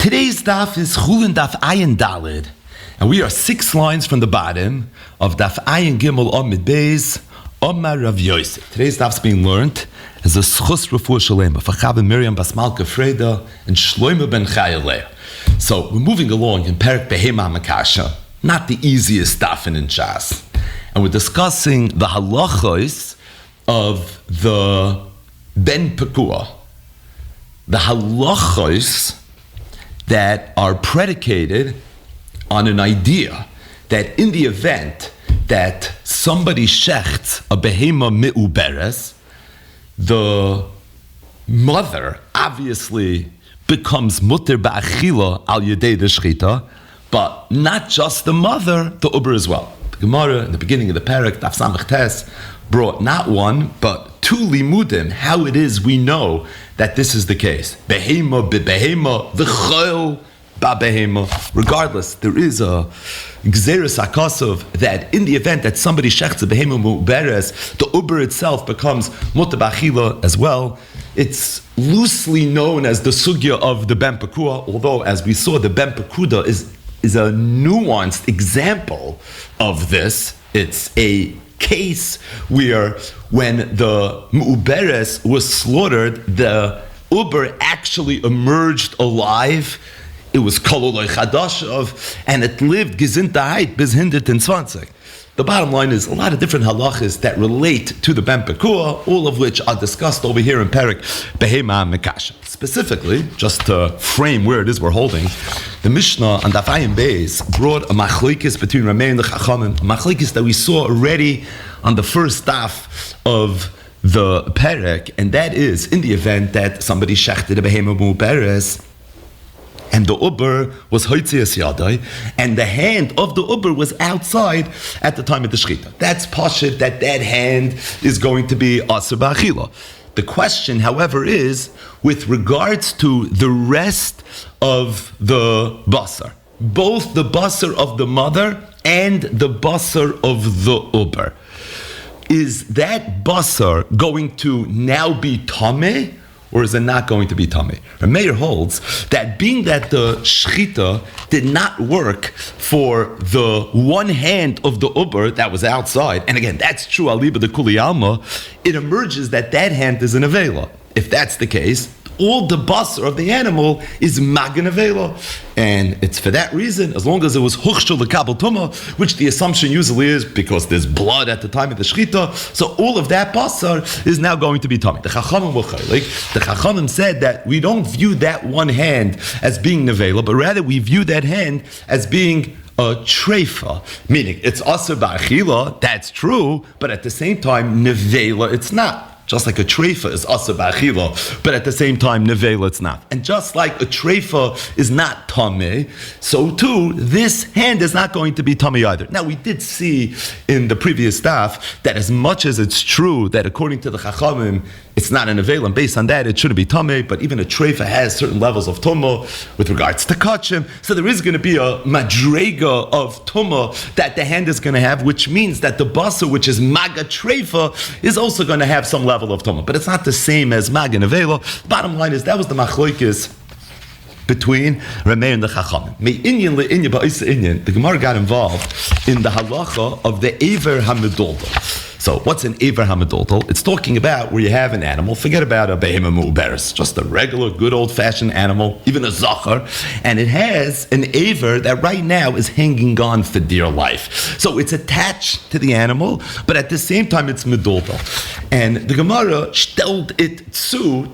Today's daf is Chulin daf Ayin Dalid, and we are 6 lines from the bottom of daf Ayin Gimel Amid Beis Omar Rav Yosef. Today's daf is being learned as a schus refuah shalema for Chava Miriam Bas Malka Freda and Shlomo ben Chayaleh. So we're moving along in Perek Behema Makasha, not the easiest daf in Shas, and we're discussing the halachos of the ben pekua, the halachos that are predicated on an idea that in the event that somebody shechts a behema mi'uberes, the mother obviously becomes mutter ba'achila al yedei de shchita, but not just the mother, the uber as well. The Gemara in the beginning of the parak, Daf Samach Tes, brought not one, but 2 limudim, how it is we know that this is the case. Behema b'behema, v'chol ba'behema. Regardless, there is a gzeres hakosov that in the event that somebody shechts a behema mu'beres, the uber itself becomes mutar b'achila as well. It's loosely known as the sugya of the ben pekua, although as we saw, the ben pekuda is a nuanced example of this. It's a case where when the mu'beres was slaughtered, the uber actually emerged alive. It was kololoi chadashav, and it lived gesintahait bis 120. The bottom line is a lot of different halachas that relate to the ben pekua, all of which are discussed over here in Perek Behema Mekasha. Specifically, just to frame where it is we're holding, the Mishnah on Daf Ayin Beis brought a machlokes between Ramei and the Chachamim, a machlokes that we saw already on the first daf of the Perek, and that is in the event that somebody shechted a behema mu'beres, and the uber was hoitzias yadai, and the hand of the uber was outside at the time of the shechita. That's pashut that hand is going to be aser ba'achila. The question, however, is with regards to the rest of the basar, both the basar of the mother and the basar of the uber. Is that basar going to now be tameh, or is it not going to be tameh? Meir holds that being that the shechita did not work for the one hand of the uber that was outside, and again, that's true aliba the kuli alma, it emerges that hand is an avela. If that's the case, all the basar of the animal is magen avela, and it's for that reason, as long as it was huchshul lekabel tumah, which the assumption usually is because there's blood at the time of the shechita, so all of that basar is now going to be tummy. The Chachamim were chaylik. The Chachamim said that we don't view that one hand as being nevela, but rather we view that hand as being a treifa, meaning it's aser ba'achila, that's true, but at the same time, nevela, it's not. Just like a treifa is aser ba'achila, but at the same time, nevela it's not. And just like a treifa is not tameh, so too, this hand is not going to be tameh either. Now, we did see in the previous staff that as much as it's true that according to the Chachamim, it's not an nevela, and based on that, it shouldn't be tameh, but even a treifa has certain levels of tumah with regards to kachim, so there is going to be a madrega of tumah that the hand is going to have, which means that the basar, which is maga treifa, is also going to have some level of tumah, but it's not the same as maga nevela. Bottom line is that was the machlokes between Ramei and the Chachamim. The Gemara got involved in the halacha of the Eiver HaMedolda. So what's an Eiver HaMedolda? It's talking about where you have an animal, forget about a behema mu'beres, just a regular, good old-fashioned animal, even a zachar, and it has an Eiver that right now is hanging on for dear life. So it's attached to the animal, but at the same time it's medolda. And the Gemara stellt it to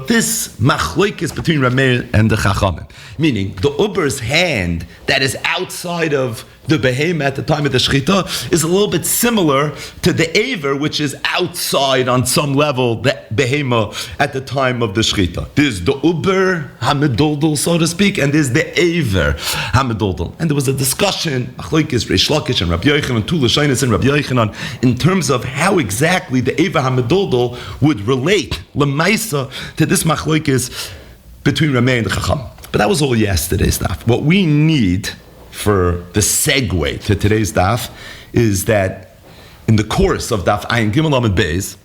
this machlokes between Ramei and the Chachamim, meaning the uber's hand that is outside of the behema at the time of the shechita is a little bit similar to the aver, which is outside on some level, the behema at the time of the shechita. There's the uber hamedodol, so to speak, and there's the aver hamedodol. And there was a discussion, machlokes Reish Lakish and Rabbi Yochanan, two Lashonos and Rabbi Yochanan, in terms of how exactly the aver hamedodol would relate lemaisa to this machlokes between Ramei and the Chacham. But that was all yesterday's stuff. What we need for the segue to today's daf is that in the course of daf Ayin Gimel Amud Beis,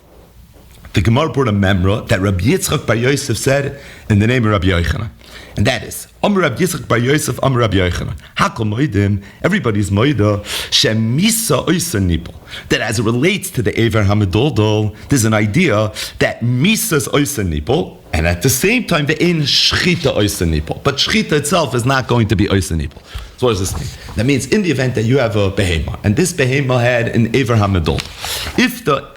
the Gemara brought a memra that Rabbi Yitzchak Bar Yosef said in the name of Rabbi Yochanan. And that is, Amr Rab Yitzchak bar Yosef, Amr Rab Yochanan. Hakol moedim, everybody's moida, shemisa oisa nipol. That as it relates to the Ever Hamidoldol, there's an idea that misa's oisa nipol, and at the same time, the in shchita oisa nipol. But shchita itself is not going to be oisa nipol. So what does this mean? That means in the event that you have a behema, and this behema had an Ever Hamidol, if the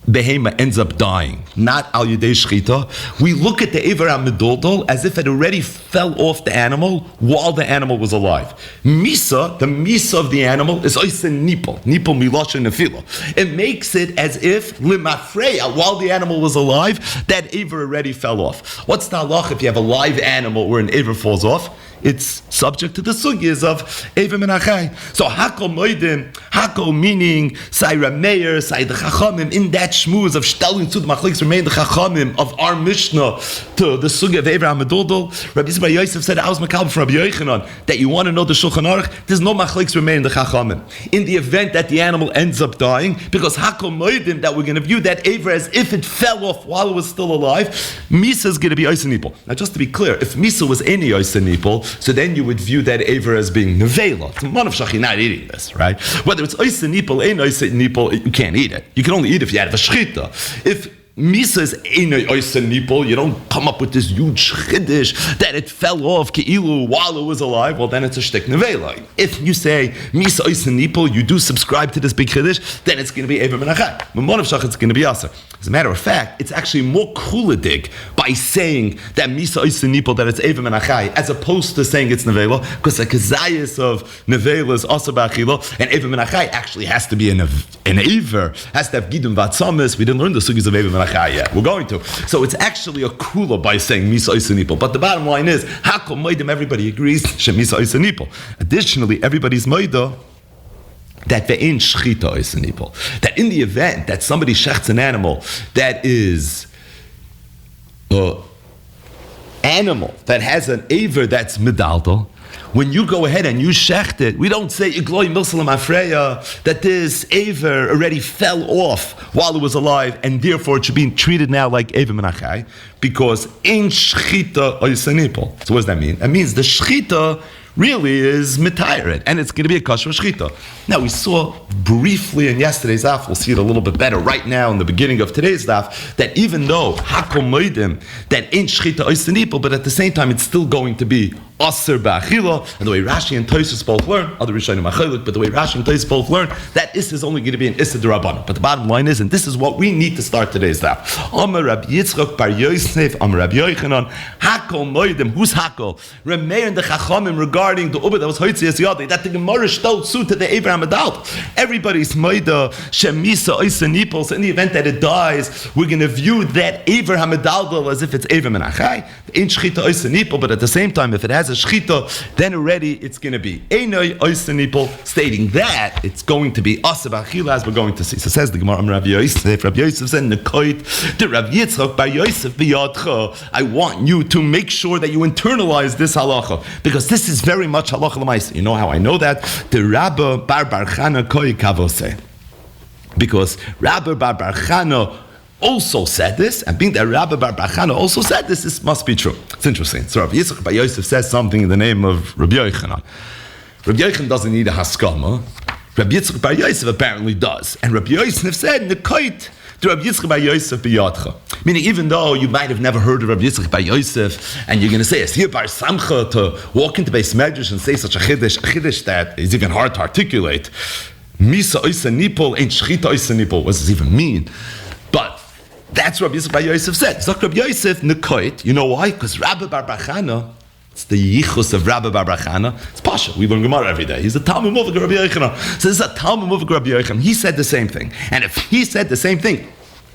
behema ends up dying, not al yedei shchita, we look at the Ever HaMedoldol as if it already fell off the animal while the animal was alive. Misa, the misa of the animal, is oisa nipol milosha nefila. It makes it as if limafreya, while the animal was alive, that Ever already fell off. What's the halach if you have a live animal where an Ever falls off? It's subject to the sugyas of Ever Menachai. So Hakol Moedim, Hakol meaning Saira Meir, Saida Chachamim, in that shmuz of Shtelin to the Machliks remain the Chachamim of our Mishnah to the sugya of Ever HaMedoldol. Rabbi Yisrael Yosef said, I was Makal from Rabbi Yochanan, that you want to know the Shulchan Aruch, there's no Machliks remain the Chachamim. In the event that the animal ends up dying, because Hakol Moedim, that we're going to view that Ever as if it fell off while it was still alive, Misa is going to be Oisa Nipol. Now just to be clear, if Misa was any Oisa Nipol, so then you would view that Ever as being nevela. It's a man of shach, not eating this, right? Whether it's oisa nipol, ain't oisa nipol, you can't eat it. You can only eat if you have a shchita. If Misa is einay oisa nipol, you don't come up with this huge chiddush that it fell off keilu while it was alive. Well, then it's a shtek nevela. If you say Misa oisa nipol, you do subscribe to this big chiddush, then it's going to be Ever Menachai. Mamon of shach, it's going to be aser. As a matter of fact, it's actually more kuladig by saying that Misa oisa nipol, that it's Ever Menachai, as opposed to saying it's nevela, because the kazayas of nevela is aser ba'achila, and Ever Menachai actually has to be an Ever, has to have gidum vatzamis. We didn't learn the sugis of Ever Menachai yet. We're going to. So it's actually a kula by saying Misa oisa nipol. But the bottom line is, Hakol moedim, everybody agrees, Misa oisa nipol. Additionally, everybody's moida that ve'ein shchita oisa nipol. That in the event that somebody shechts an animal that is animal that has an aver that's medaltal, when you go ahead and you shecht it, we don't say igloi milsalam afreya, that this aver already fell off while it was alive, and therefore it should be treated now like Ever Menachai, because in shchita oisa nipol. So what does that mean? It means the shchita really is mitayired, and it's going to be a kosher shchita. Now, we saw briefly in yesterday's daf, we'll see it a little bit better right now in the beginning of today's daf, that even though hakol moedim, that ain't shchita oisa nipol, but at the same time, it's still going to be aser ba'achila, and the way Rashi and Tosfos both learn, other Rishonim achelik, but the way Rashi and Tosfos both learn, that is only going to be an issa d'Rabbanan. But the bottom line is, and this is what we need to start today's daf. Amar Rabbi Yitzchak bar Yosef, Amar Rabbi Yochanan, hakol moedim, who's hakol? Remeir and the chachamim regarding the uber that was hoitzi yadi, that the Gemara stole suit to the Ever HaMedoldol. Everybody's moida shemisa oisa nipol. So in the event that it dies, we're going to view that Ever HaMedoldol as if it's Ever Menachai, ain't shchita oisa nipol, but at the same time, if it has a shchita, then already it's going to be einay oisa nipol, stating that it's going to be aser ba'achila, as we're going to see. So says the Gemara, Rabbi Yosef. Rabbi Yosef said, "Nekoit the Rabbi Yitzchak bar Yosef biyadcha." I want you to make sure that you internalize this halacha, because this is very much halacha l'maisa. You know how I know that? The Rabbi bar Chana koi kavose, because Rabbi bar Chana also said this, and being that Rabbi bar Chana also said this, this must be true. It's interesting. So Rabbi Yitzchak bar Yosef says something in the name of Rabbi Yochanan. Rabbi Yochanan doesn't need a haskama. Rabbi Yitzchak bar Yosef apparently does, and Rabbi Yosef said nekait to Rabbi Yitzchak bar Yosef biyadcha. Meaning, even though you might have never heard of Rabbi Yitzchak bar Yosef, and you're going to say, it's here bar Samcha to walk into Beis Medrash and say such a chiddush that is even hard to articulate. Misa oisa nipol ain't shchita oisa nipol. What does this even mean? But that's what Rabbi Yitzchak bar Yosef said. Zok Rabbi Yosef nekoit. You know why? Because Rabbi bar Chana, it's the yichus of Rabbi bar Chana. It's Pasha. We learn Gemara every day. He's a Talmud Muvak Rabbi Yochanan. So this is a Talmud Muvak Rabbi Yochanan. He said the same thing. And if he said the same thing,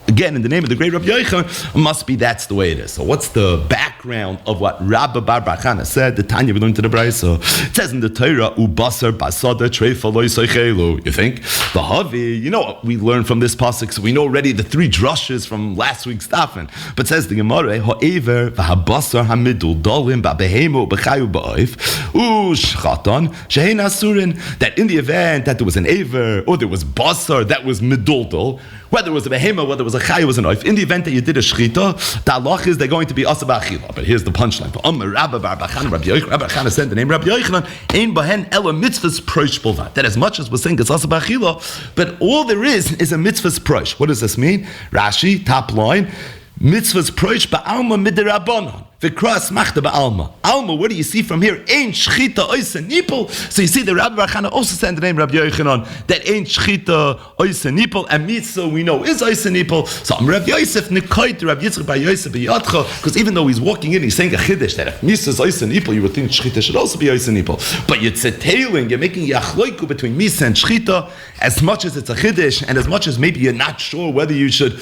again, in the name of the great Rabbi Yochanan, it must be that's the way it is. So what's the background of what Rabbi bar Chana said? The Tanya we learned to the Brayso. It says in the Torah, "Ubasar basada treifa lo yisochelu." You think the Havi? You know what we learned from this pasuk? So we know already the three drushes from last week's Tafin. But says the Gemara, "Ha'ever v'habasar hamidul dolim ba'behemo b'chayu ba'oif Shchaton, shehein asurin, that in the event that there was an aver, or there was basar, that was meduldal, whether it was a behema, whether it was a chay, it was an oif, in the event that you did a shchita, the halach is they're going to be asa b'achila. But here's the punchline. Rabbi Bar Chana said the name Rabbi Yochanan, ein bahen ela mitzvahs prosh bolvat. That as much as we're saying it's asa b'achila, but all there is a mitzvahs prosh. What does this mean? Rashi, top line, mitzvahs prosh ba'alma midirabanan. V'kras machta ba'alma. Alma, what do you see from here? Ein shchita oisa nipol. So you see the Rabbi Bar Chana also said the name Rabbi Yochanan, that ein shchita oisa nipol, and mitzvah we know is oisa nipol. So I'm Rabbi Yosef Nikoit, Rabbi Yitzchak Bar Yosef B'yatcha, because even though he's walking in, he's saying a chiddush, that if mitzvah is oisa nipol, you would think shchita should also be oisa nipol. But you're zetailing, you're making yachloiku between mitzvah and shchita, as much as it's a chiddush, and as much as maybe you're not sure whether you should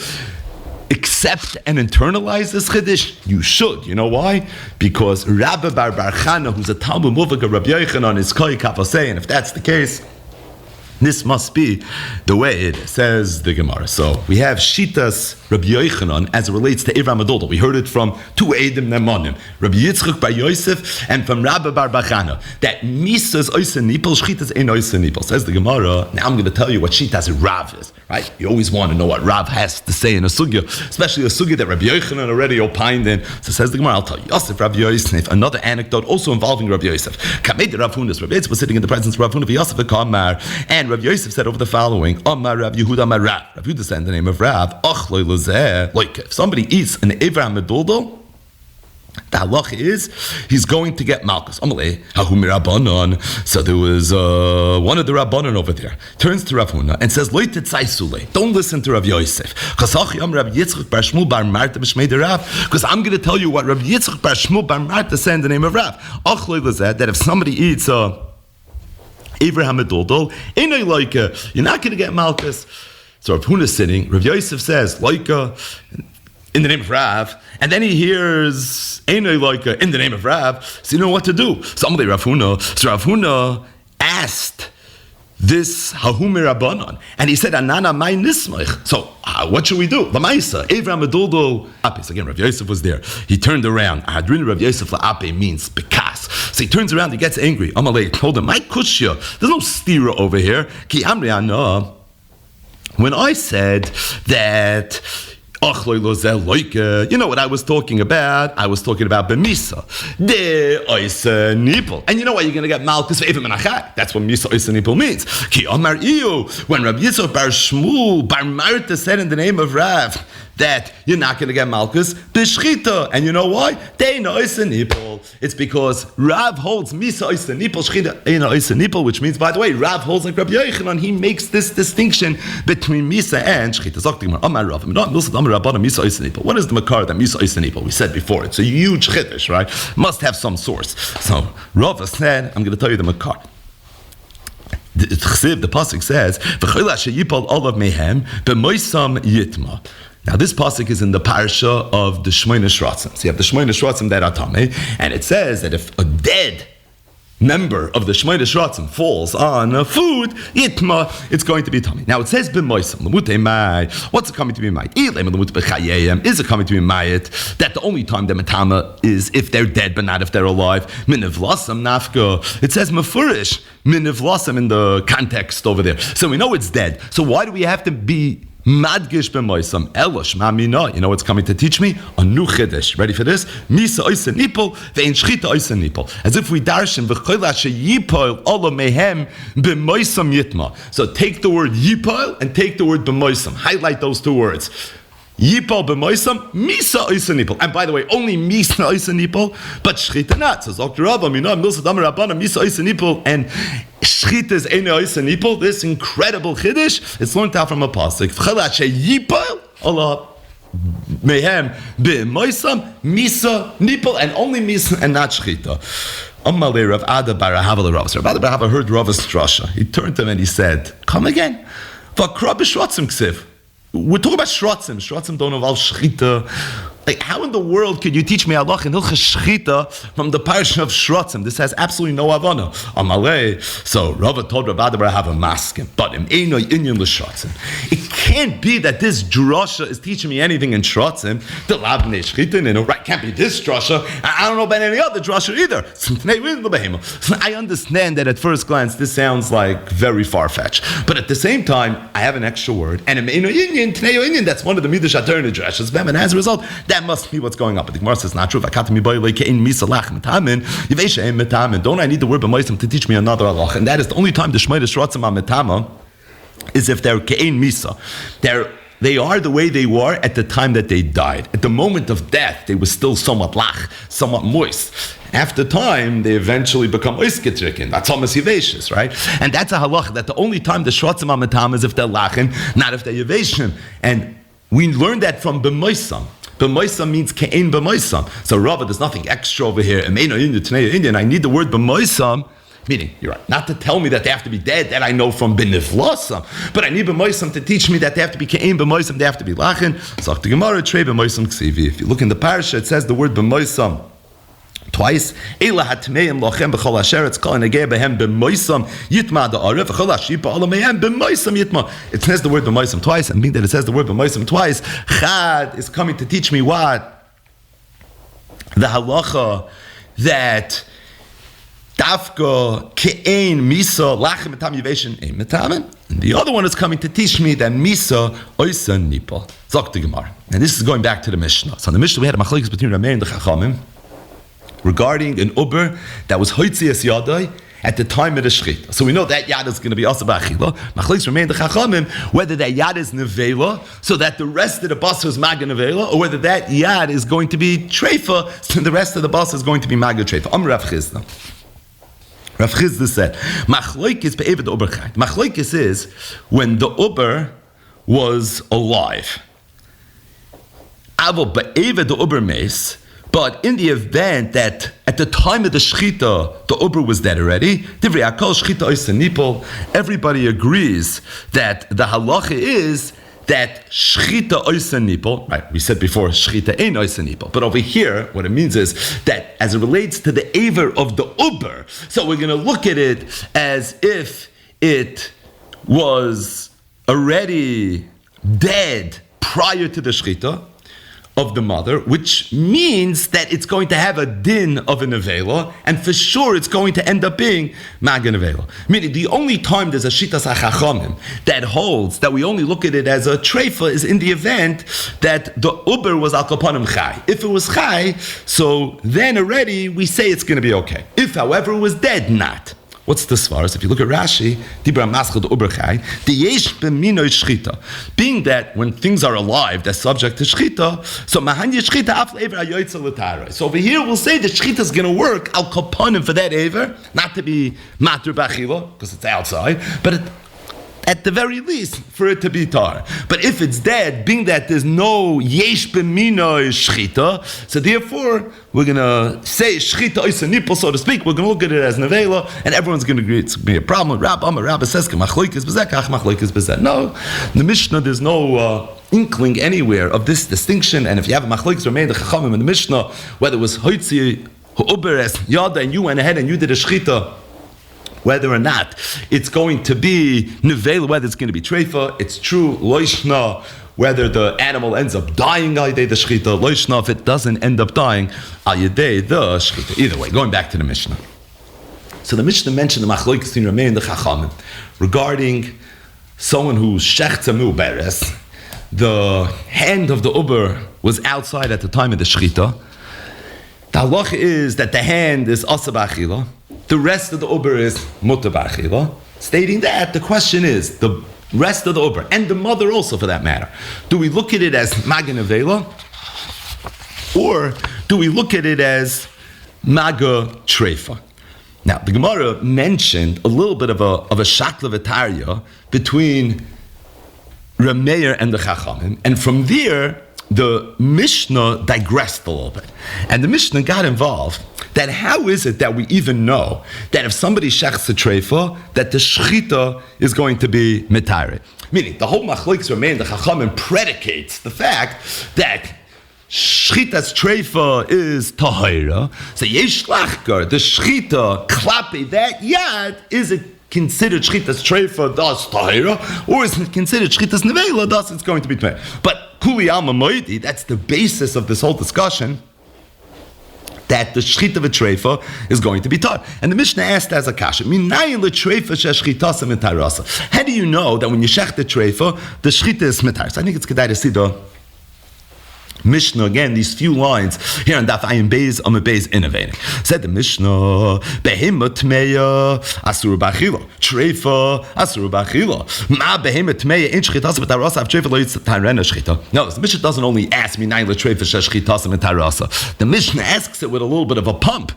accept and internalize this chiddush, you should. You know why? Because Rabbi Bar Chana, who's a Talmud Muvak of Rabbi Yochanan, is koi kapasei, and if that's the case, this must be the way it says the Gemara. So we have Shitas Rabbi Yochanan as it relates to Ivram Adolda. We heard it from two Eidim Nemanim, Rabbi Yitzchak Bar Yosef and from Rabbi Bar Chana, that Misas Oisa Nipol, Shitas Ein Oisa Nipol. Says the Gemara. Now I'm going to tell you what Shitas Rav is. Right? You always want to know what Rav has to say in a sugya, especially a sugya that Rabbi Yochanan already opined in. So says the Gemara, I'll tell you. Yosef Rabbi Yosef, another anecdote also involving Rabbi Yosef. Kamed Rav Hunas. Rabbi Yosef was sitting in the presence of Rav Hunas Yosef Kamar, and Rabbi Yosef said over the following: Amar Rav Yehuda Amar Rav. Rav Yehuda said in the name of Rav, Achloi Lozeh. Like if somebody eats an Avraham Meduldal, the halach is he's going to get malchus. Amalei hahumi rabbanon. So there was one of the rabbanon over there turns to Rav Huna and says, "Lo titzai sule." Don't listen to Rav Yosef. Because I'm going to tell you what Rav Yitzchak bar Shmuel bar Marta said in the name of Rav. That if somebody eats Avraham Meduldal, you're not going to get malchus. So Rav Huna is sitting. Rav Yosef says, "Loika," in the name of Rav, and then he hears Einay Loika in the name of Rav. So you know what to do. So Rav Huna asked this Hahumi Rabbanon, and he said, "Anana mai nismach." So what should we do? Lamaisa Avraham Meduldal apes. Again, Rav Yosef was there. He turned around. Hadrin Rav Yosef la'ape means bekas. So he turns around. He gets angry. Amalei told him, "My kushya. There's no stira over here. Ki amri ana." When I said that, you know what I was talking about? I was talking about B'misa. De oisa nipol. And you know why you're going to get malchus ve'evim menachai? That's what Misa oisa nipol means. Ki amar iyu. When Rabbi Yitzchak bar Shmuel bar Marta said in the name of Rav that you're not going to get malchus b'shchita. And you know why? De oisa nipol. It's because Rav holds Misa oisa nipol, shchita eina oisa nipol, which means, by the way, Rav holds like Rabbi Yochanan. He makes this distinction between Misa and shchita. Amar Rav. What is the makar that Misa oisa nipol? We said before, it's a huge chiddush, right? Must have some source. So Rav said, I'm going to tell you the makar. The pasuk says, now this pasuk is in the parsha of the Shmoyne Shratzim. So you have the Shmoyne Shratzim that are tamei, and it says that if a dead member of the Shmoyne Shratzim falls on food, yitma, it's going to be tummy. Now it says b'moisam, what's it coming to be mayit? Is it coming to be mayit that the only time the matama is if they're dead but not if they're alive? Minivlasam nafka. It says mafurish minivlasam in the context over there. So we know it's dead. So why do we have to be madgish b'moisam? Elosh mamina. You know what's coming to teach me? A new chiddush. Ready for this? Misa oisa nipol ve'in shchita oisa nipol. As if we darshan v'choila sheyipol ola mehem b'moisam yitma. So take the word yipol and take the word b'moisam. Highlight those two words. Yipol b'moisam, misa oisa nipol. And by the way, only misa oisa nipol, but shchita not. So Dr. Rabba, mina milsa damar rabbana, misa oisa nipol, and shchita is ene oisa nipol. This incredible chiddush, it's learned out from a pasuk. V'chalat sheyipol, Allah mehem b'moisam, misa nipol, and only misa and not shchita. Amalei Rav Ada bar Ahava l'Rav. Rav Ada bar Ahava heard Rav's drasha. He turned to him and he said, "Come again." V'akra b'shratzim ksiv. We're talking about shratzim. Shratzim don't involve shchita. Like, how in the world could you teach me halacha in Hilchas Shchita from the parsha of Shrotzim? This has absolutely no avana. Amalei. So Rava told Rabbi Bar have a maskim, but im eino inyan l'Shrotzim. It can't be that this drasha is teaching me anything in Shrotzim. The lavnei Shchita, right? Can't be this drasha. I don't know about any other drasha either. So I understand that at first glance this sounds like very far-fetched, but at the same time I have an extra word, and im eino inyan, tnei inyan. That's one of the midrash attorney drashas. And as a result, that must be what's going on. But the Gemara says not true. Don't I need the word b'moisim to teach me another halach? And that is the only time the Shmei Shrotzim Ametama is if they're ke'ein misa. They are the way they were at the time that they died. At the moment of death, they were still somewhat lach, somewhat moist. After time, they eventually become oisketrikin. That's almost yivashis, right? And that's a halach that the only time the Shrotzim Ametama is if they're lachin, not if they're yivashim. And we learned that from b'moisam. B'moisam means ke'ein b'moisam. So Rava, there's nothing extra over here. Emeino Indian, Tnei Indian. I need the word b'moisam, meaning, you're right, not to tell me that they have to be dead, that I know from b'niflasam, but I need b'moisam to teach me that they have to be ke'ein b'moisam, they have to be lachin. Sach the Gemara, trei b'moisam ksivi. If you look in the parasha, it says the word b'moisam twice. Eila hatmeim lochem b'chol asher it's calling again behem b'moisam yitma da aref b'chol ashipa alamehem b'moisam yitma. It says the word b'moisam twice, and being that it says the word b'moisam twice, Chad is coming to teach me what? The halacha that dafka ke'ein misa lachem etam yiveshin ein metamen. And the other one is coming to teach me that misa oisa nipa. Zok the Gemara. And this is going back to the Mishnah. So in the Mishnah we had a machlokes between Rameh and the Chachamim regarding an uber that was hoitzias yadai at the time of the shchita. So we know that yad is going to be asa b'achila. Machlokes remain the chachamim whether that yad is nevela, so that the rest of the basar is maga nevela, or whether that yad is going to be treifa, so the rest of the basar is going to be maga treifa. Rav Chizda. Rav Chizda said, machlokes be'eved the uber chayt. Machlokes is when the uber was alive. Avo be'eved the uber meis. But in the event that at the time of the shchita, the uber was dead already, everybody agrees that the halacha is that shchita oisa nipol, right? We said before, shchita ain't oisa nipol. But over here, what it means is that as it relates to the aver of the uber, so we're going to look at it as if it was already dead prior to the shchita of the mother, which means that it's going to have a din of a nevela, and for sure it's going to end up being maga nevela. Meaning the only time there's a shitas hachachamim that holds that we only look at it as a treifa is in the event that the uber was al kapanim chai. If it was chai, so then already we say it's going to be okay. If, however, it was dead, not. What's the svaras? If you look at Rashi, Dibra Maschad Uberchai, the Yesh B'mino Shchita, being that when things are alive, they're subject to Shchita, so Mahanya Shchita Af Ever Ayoytza L'Tara. So over here we'll say that Shchita is going to work al kaponim for that Ever, not to be Matur B'achila, because it's outside, but at the very least, for it to be tar. But if it's dead, being that there's no yesh b'mino shchita, so therefore, we're going to say shchita oisa nipol, so to speak, we're going to look at it as nevela, and everyone's going to agree it's going to be a problem. Rabbi says, machloikis b'zeh, kach machloikis b'zeh. No, in the Mishnah, there's no inkling anywhere of this distinction, and if you have a machloikis remain the chachamim in the Mishnah, whether it was hoitzi, hu'uberes, yada, and you went ahead and you did a shchita, whether or not it's going to be nevela, whether it's going to be treifa, it's true, loishna, whether the animal ends up dying al yedei the shchita, loishna, if it doesn't end up dying al yedei the shchita. Either way, going back to the Mishnah. So the Mishnah mentioned the machlokes in Rameh and the Chachamim regarding someone who shechtzamu beres, the hand of the uber was outside at the time of the shchita. The halacha is that the hand is asa b'achila, the rest of the uber is mutar b'achila. Stating that, the question is, the rest of the uber, and the mother also for that matter, do we look at it as maga nevela, or do we look at it as maga treifa? Now, the Gemara mentioned a little bit of a shakla v'tarya between Rameir and the Chachamim, and from there, the Mishnah digressed a little bit. And the Mishnah got involved that how is it that we even know that if somebody shechs a treifa, that the shchita is going to be mitare? Meaning, the whole machlokes remain, the chachamim predicates the fact that Shchitas treifa is tahira. So yesh lachgar, the shchita klape that yad, is it considered shchitas treifa das tahira, or is it considered shchitas nevela das? It's going to be tmei. But kuli alma moidi, that's the basis of this whole discussion, that the shchita of a treifa is going to be taught. And the Mishnah asked as a kasha, minayin letreifa shechitasa mitarasa. How do you know that when you shech the treifa, the shchita is mitar? So I think it's kedai to see the Mishnah again, these few lines here on Daf Ayin Beis Amud Beis innovating. Said the Mishnah, Behemah Tmeya Asur B'Achila, Treifa Asur B'Achila. Ma Behemah Tmeya in Shchitas B'Tarasa Av Treifa Lo Yitz Tarena Shchita. No, the Mishnah doesn't only ask me nine Treifa Shchitas B'Tarasa. The Mishnah asks it with a little bit of a pump.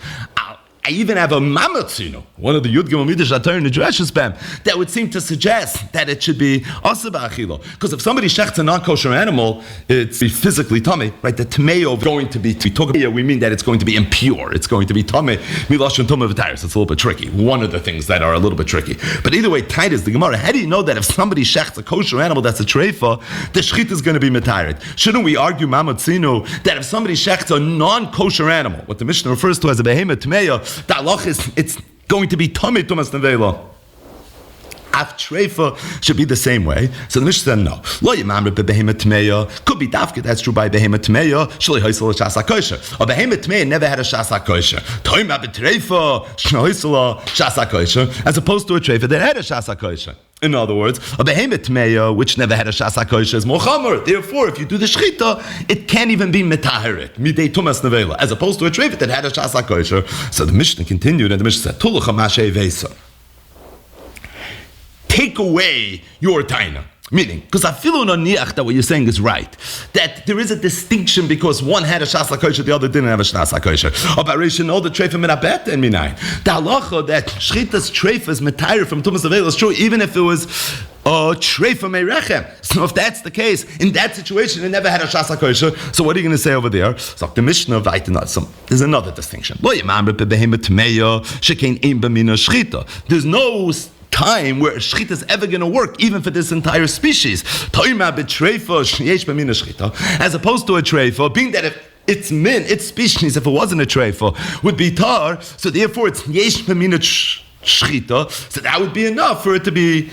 I even have a mamatzino, one of the Yud Gimel Midrash Atar in the Dreshes Bam, that would seem to suggest that it should be asa b'achila. Because if somebody shechts a non-kosher animal, it's physically tummy, right? The tmeo going to be, we talk about here, we mean that it's going to be impure. It's going to be tummy, milashon tumah v'tayris. It's a little bit tricky. One of the things that are a little bit tricky. But either way, tight is the Gemara. How do you know that if somebody shechts a kosher animal that's a treifa, the shchit is going to be metayirid? Shouldn't we argue mamatzino that if somebody shechts a non-kosher animal, what the Mishnah refers to as a behemah tmeya, the halach is it's going to be tummy tumas nevela. Af treifa should be the same way. So the Mishnah said no. Lo yimamre behemah tmeya could be dafka. That's true by behemah tmeya. Shloi hoysel shasa kosher. A behemah tmeya never had a shasa kosher. Toima betreifa shnoisela shasa kosher, as opposed to a treifa that had a shasa kosher. In other words, a behemah tmeya which never had a shasa kosher is more chamer. Therefore, if you do the shchita, it can't even be metahirit midei tumas nevela, as opposed to a treifa that had a shasa kosher. So the Mishnah continued, and the Mishnah said, "Tulucha mashe vesa." Take away your taina. Meaning, because I feel that what you're saying is right, that there is a distinction because one had a shasa kosher, the other didn't have a shasa kosher. Operation all the treifa minabet and minayin. The halacha that shchitas treifa is metayer from tumas avela is true, even if it was treifa meirechem. So if that's the case, in that situation, it never had a shasa kosher. So what are you going to say over there? So the Mishnah there's another distinction. There's no time where shchita is ever going to work, even for this entire species. As opposed to a treifa, being that if its species, if it wasn't a treifa, would be tar, so therefore it's yesh b'mina shchita, so that would be enough for it to be,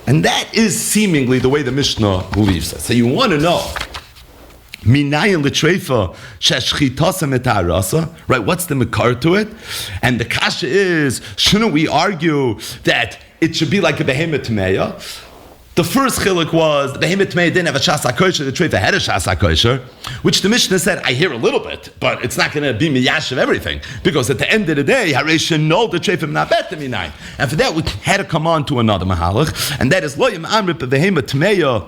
and that is seemingly the way the Mishnah believes it. So you want to know, minayin l'treifa sheshchitasa metarasa, right? What's the makar to it? And the kasha is, shouldn't we argue that it should be like a behemah tmeya? The first chiluk was the behemah tmeya didn't have a shasa kosher, the treifa had a shasa kosher, which the Mishnah said, I hear a little bit, but it's not going to be miyash of everything, because at the end of the day, haresh know the treifa minabet minayin, and for that we had to come on to another mahalach, and that is lo yim amrit behemah tmeya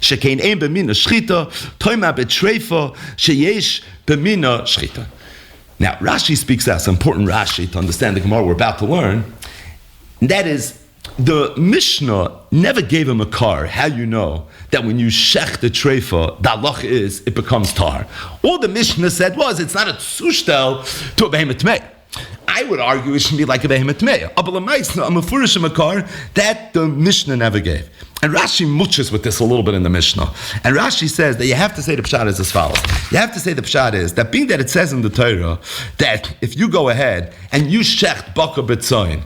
shekein ein b'mina shchita toima betreifa sheyesh b'mina shchita. Now Rashi speaks as an important Rashi to understand the Gemara we're about to learn. And that is, the Mishnah never gave him a car. How you know that when you shech the treifa, the halach is it becomes tar. All the Mishnah said was it's not a tzushtel to a behemah tmei. I would argue it should be like a behemah tmei. I'm a furish makar that the Mishnah never gave. And Rashi muches with this a little bit in the Mishnah. And Rashi says that you have to say the pshat is as follows. You have to say the pshat is that being that it says in the Torah that if you go ahead and you shecht baka b'tzayin,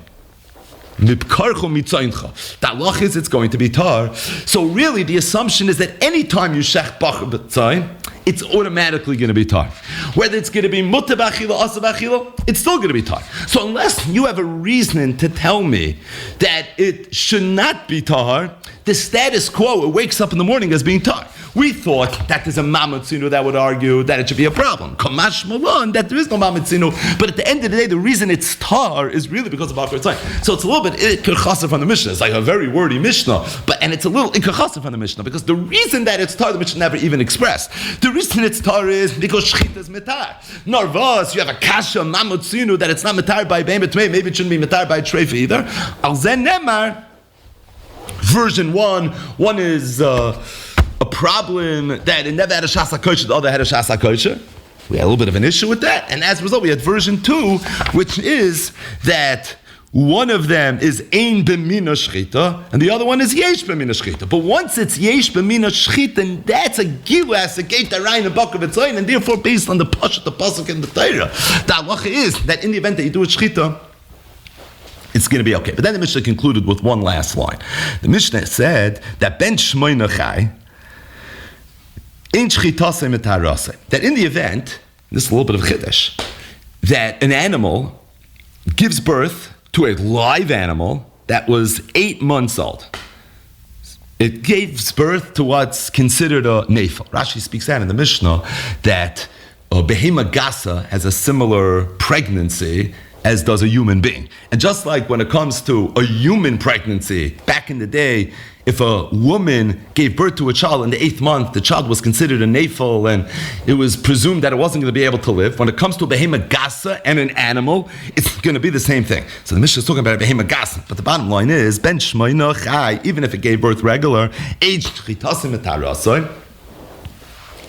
the halach is it's going to be tar. So really the assumption is that anytime you shech bach b'tzayin, it's automatically going to be tar. Whether it's going to be muta b'achila, asa b'achila, it's still going to be tar. So unless you have a reason to tell me that it should not be tar, the status quo, it wakes up in the morning as being tar. We thought that there's a mamatzino that would argue that it should be a problem. Kamash malon, that there is no mamatzino. But at the end of the day, the reason it's tar is really because of Bakar Tzai. So it's a little bit ikar from the Mishnah. It's like a very wordy Mishnah. And it's a little ikar from the Mishnah because the reason that it's tar, the Mishnah never even expressed. The reason it's tar is because shchita is metar. Narvas, you have a kasha, mamatzino, that it's not metar by behemoth tmei. Maybe it shouldn't be metar by treifa either. Al zen nemar, version one is a problem that it never had a shasa kosher, the other had a shasa kosher. We had a little bit of an issue with that, and as a result, we had version 2, which is that one of them is ein b'mina shchita, and the other one is yesh b'mina shchita. But once it's yesh b'mina shchita, and that's a gilas, a gate that rein a buck of its own, and therefore based on the pasuk, the pasuk in the Torah, the halacha is that in the event that you do a shchita, it's going to be okay. But then the Mishnah concluded with one last line. The Mishnah said that ben shmoina chai, ein shchitase metarase. That in the event, this is a little bit of chiddush, that an animal gives birth to a live animal that was 8 months old. It gives birth to what's considered a nefel. Rashi speaks out in the Mishnah that a behema gasa has a similar pregnancy as does a human being. And just like when it comes to a human pregnancy, back in the day, if a woman gave birth to a child in the 8th month, the child was considered a nefel, and it was presumed that it wasn't going to be able to live. When it comes to a behema gasa and an animal, it's going to be the same thing. So the Mishnah is talking about a behema gasa, but the bottom line is, ben shmoina chai, even if it gave birth regular, aged chitasim etarasoi,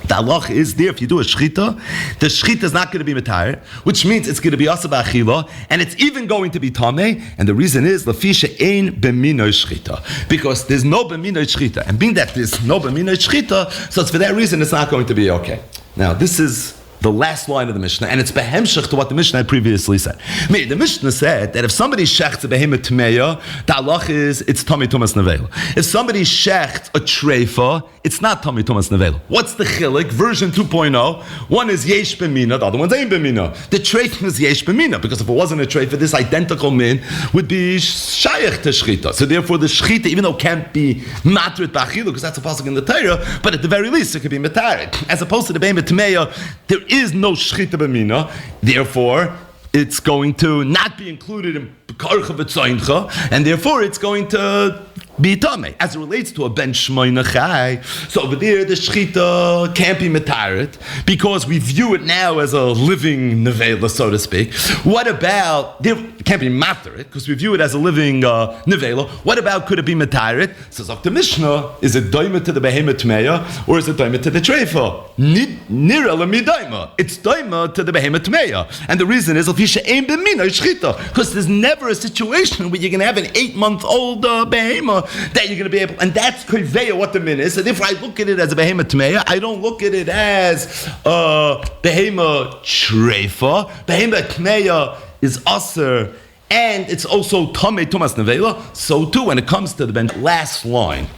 the halach is there, if you do a shchita, the shchita is not going to be metayr, which means it's going to be asa b'achila, and it's even going to be tameh, and the reason is, lafisha ein b'minoi shchita, because there's no b'minoi shchita, and being that there's no b'minoi shchita, so it's for that reason it's not going to be okay. Now, this is the last line of the Mishnah, and it's behemshech to what the Mishnah had previously said. The Mishnah said that if somebody shechts a behemoth tmeya, the halach is it's tummy tumas nevela. If somebody shechts a treifa, it's not tummy tumas nevela. What's the chilik? Version 2.0. One is yesh b'mina, the other one's ein b'mina. The treifa is yesh b'mina, because if it wasn't a treifa, this identical min would be shayach to shchita. So therefore the shchita, even though it can't be matrit b'achilu, because that's a pasuk in the Torah, but at the very least it could be matarit. As opposed to the behemoth tmeya, there is no shchita b'mina, therefore it's going to not be included in karcha v'tzoincha, and therefore it's going to be tamei. As it relates to a ben shmoina chai, so over there the shchita can't be metarit because we view it now as a living nevela, so to speak. What about, there can't be matarit because we view it as a living nevela. What about, could it be metarit? So Dr. Mishnah, is it doima to the behemoth tmeya or is it doima to the treifa? Nira l'midaima. It's doima to the behemoth tmeya, and the reason is because there's never a situation where you're going to have an 8-month-old behemoth that you're going to be able, and that's konveya what the min is. And if I look at it as a behemoth tmeya, I don't look at it as a behemoth treifa. Behemoth tmeya is aser, and it's also tamei tumas nevela. So too, when it comes to the last line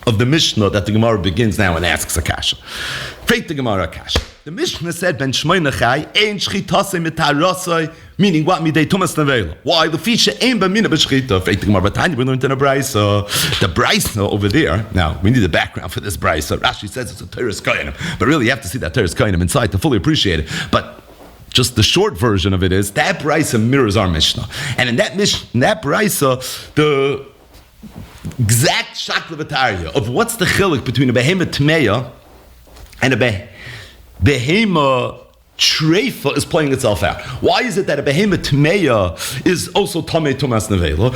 of the Mishnah that the Gemara begins now and asks a kasha. Freit the Gemara a kasha. The Mishnah said, ben shmoina chai, ein shchitase mitarasai, meaning what midei tumas nevela. Why? The fisha ein b'mina b'shchita. Freit the Gemara b'tanya, we learned in a brayso. The brayso over there, now, we need the background for this brayso. Rashi says it's a Torah's koyanim, but really you have to see that Torah's koyanim inside to fully appreciate it. But just the short version of it is, that brayso mirrors our Mishnah. And in that brayso, the exact shaklavataria of what's the chilik between a behemoth tmeya and a behema treifa is playing itself out. Why is it that a behemoth tmeya is also tamei tumas nevela,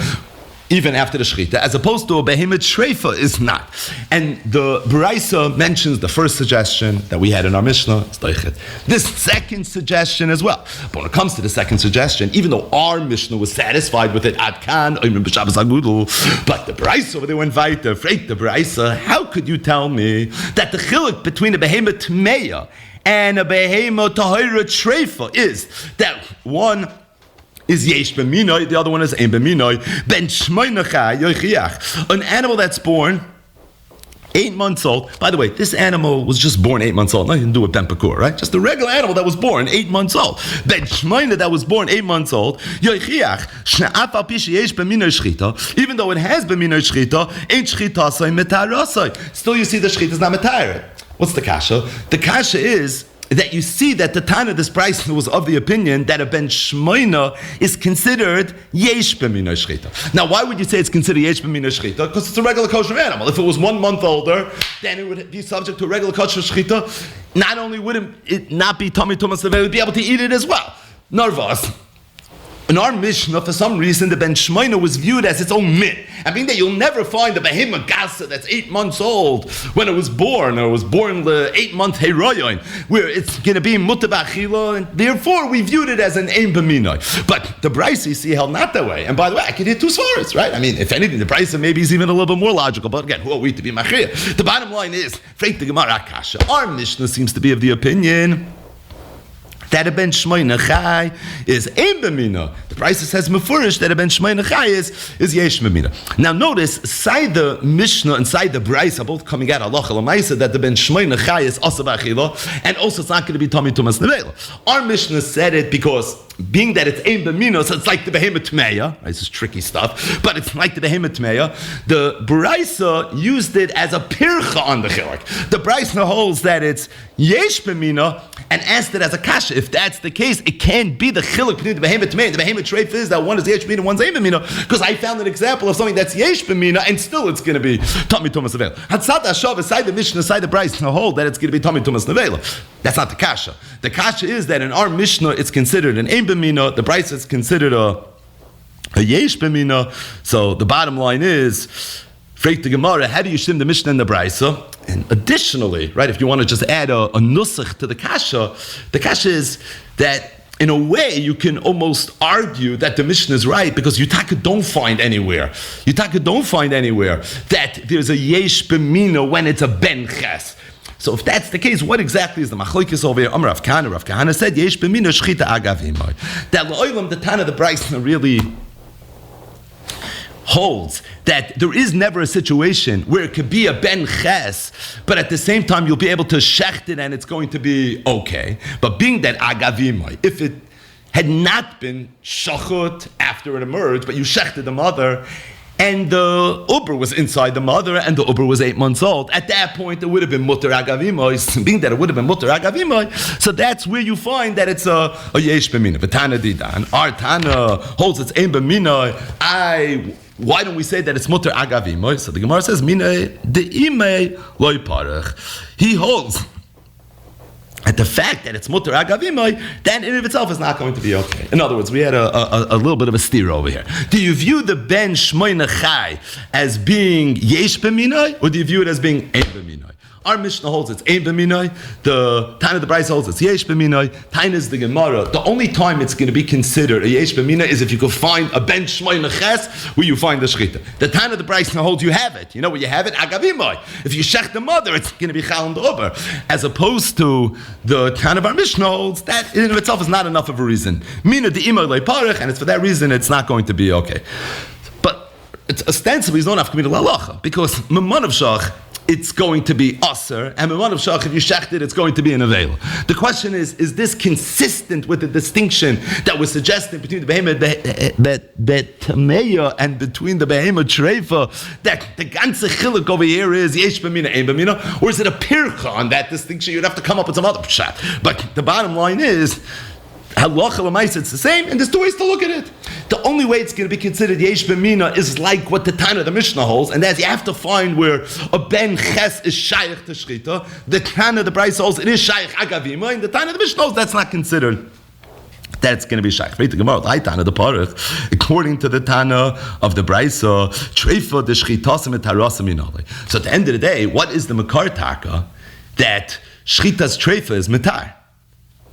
even after the shechita, as opposed to a behemoth treifa is not? And the Baraisa mentions the first suggestion that we had in our Mishnah, this second suggestion as well. But when it comes to the second suggestion, even though our Mishnah was satisfied with it, Adkan, but the Baraisa over there went weiter, freit the Baraisa, how could you tell me that the chilik between a behemoth tmeya and a behemoth tahira treifa is that one is yesh b'minoi, the other one is ein b'minoi. Ben shmoina chai yochiach, an animal that's born 8 months old. By the way, this animal was just born 8 months old. Nothing to do with Ben Pakur, right? Just a regular animal that was born 8 months old. Ben shmoina that was born 8 months old. Yochiach shne'af al pi sheyesh b'minoi shchita, even though it has b'minoi shchita, ein shchitasai metarasai. Still, you see the shchita is not metaret. What's the kasha? The kasha is that you see that the Tana, this price was of the opinion that a ben shmoina is considered yesh b'minoi shchita. Now, why would you say it's considered yesh b'minoi shchita? Because it's a regular kosher animal. If it was 1 month older, then it would be subject to a regular kosher shchita. Not only would it not be tummy tumas, it would be able to eat it as well. Narvas. A In our Mishnah, for some reason, the Ben Shmoina was viewed as its own mit. I mean that you'll never find a behemoth gasa that's 8 months old when it was born, or was born the 8-month heroyon, where it's going to be muta b'achila, and therefore we viewed it as an ein b'minoi. But the Brisa, you see, held not that way. And by the way, I could hit two svaras, right? I mean, if anything, the Brisa maybe is even a little bit more logical. But again, who are we to be machriya? The bottom line is, freit the Gemara Akasha. Our Mishnah seems to be of the opinion that a ben shmoyna chai is ein b'mina. The Brisa says mefurish that a ben shmoyna chai is yesh b'mina. Now notice, side the Mishnah and side the Brisa both coming out halacha l'maisa that the ben shmoyna chai is asa b'achila, and also it's not going to be tummy tumas nevela. Our Mishnah said it because being that it's ein b'mina, so it's like the behemoth tmeya. Right, this is tricky stuff, but it's like the behemoth tmeya. The Brisa used it as a pircha on the chilek. The Brisa holds that it's yesh b'mina and asked it as a kasha. If that's the case, it can't be the chiluk between the behemoth tmeya and the behemoth treif is that one is yesh b'mina and one's ein b'mina, because I found an example of something that's yesh b'mina and still it's going to be tummy tumas nevela. Hatzat hashav aside the Mishnah, aside the Brisa hold that it's going to be tummy tumas nevela. That's not the kasha. The kasha is that in our Mishnah it's considered an ein b'mina, the Brisa is considered a yesh b'mina. So the bottom line is, freit the Gemara, how do you shim the Mishnah and the Brisa? And additionally, right, if you want to just add a nusach to the kasha is that in a way you can almost argue that the Mishnah is right, because Yutaka don't find anywhere that there's a yesh b'mina when it's a ben ches. So if that's the case, what exactly is the machlokes over here? Amar Rav Kahana. Rav Kahana said, yesh b'mina shchita agavimai. That l'olam, the Tana, the Brisa really holds that there is never a situation where it could be a ben ches, but at the same time you'll be able to shecht it and it's going to be okay. But being that agavimai, if it had not been shachut after it emerged, but you shechted the mother, and the uber was inside the mother, and the uber was 8 months old, at that point it would have been mutter agavimoy. Being that it would have been mutter agavimoy, so that's where you find that it's a yesh b'mina. But Tana didan, our Tana holds it's ein b'mina. Why don't we say that it's mutter agavimoy? So the Gemara says, mina de'imei loy parach. He holds at the fact that it's mutter agavimai, then in of itself is not going to be okay. In other words, we had a little bit of a steer over here. Do you view the ben shmoyna chai as being yesh b'minai, or do you view it as being ein b'minai? Our Mishnah holds it's ein b'minai. The Tana the Brisa holds it's yesh b'minai. Tana is the Gemara. The only time it's going to be considered a yesh b'minai is if you could find a ben shmoyna ches where you find the shchita. The Tana the Brisa holds you have it. You know where you have it? Agavimai. If you shech the mother, it's going to be chal and over. As opposed to the Tana of our Mishnah holds that in of itself is not enough of a reason. Mina de'imai loy parach, and it's for that reason it's not going to be okay. But it's ostensibly it's not enough to be the lalacha, because memon of shach, it's going to be aser, and one of shach, if you shecht it, it's going to be an avail. The question is this consistent with the distinction that was suggested between the behemoth betameya and between the behemoth treifa, that the ganze chiluk over here is yesh b'mina, ein b'mina, or is it a pircha on that distinction? You'd have to come up with some other pshat. But the bottom line is, halacha l'maisa, it's the same, and there's two ways to look at it. The only way it's going to be considered yesh b'mina is like what the Tana of the Mishnah holds, and that's you have to find where a ben ches is shaykh to shchita. The Tana of the Brisa holds it is shaykh agavima, and the Tana of the Mishnah holds that's not considered. That's going to be shaykh. Right? The Gemara, the Tana the Parach, according to the Tana of the Brisa, treifa the shchitasim et harasim inale. So at the end of the day, what is the makar taka that shchita's treifa is mitar?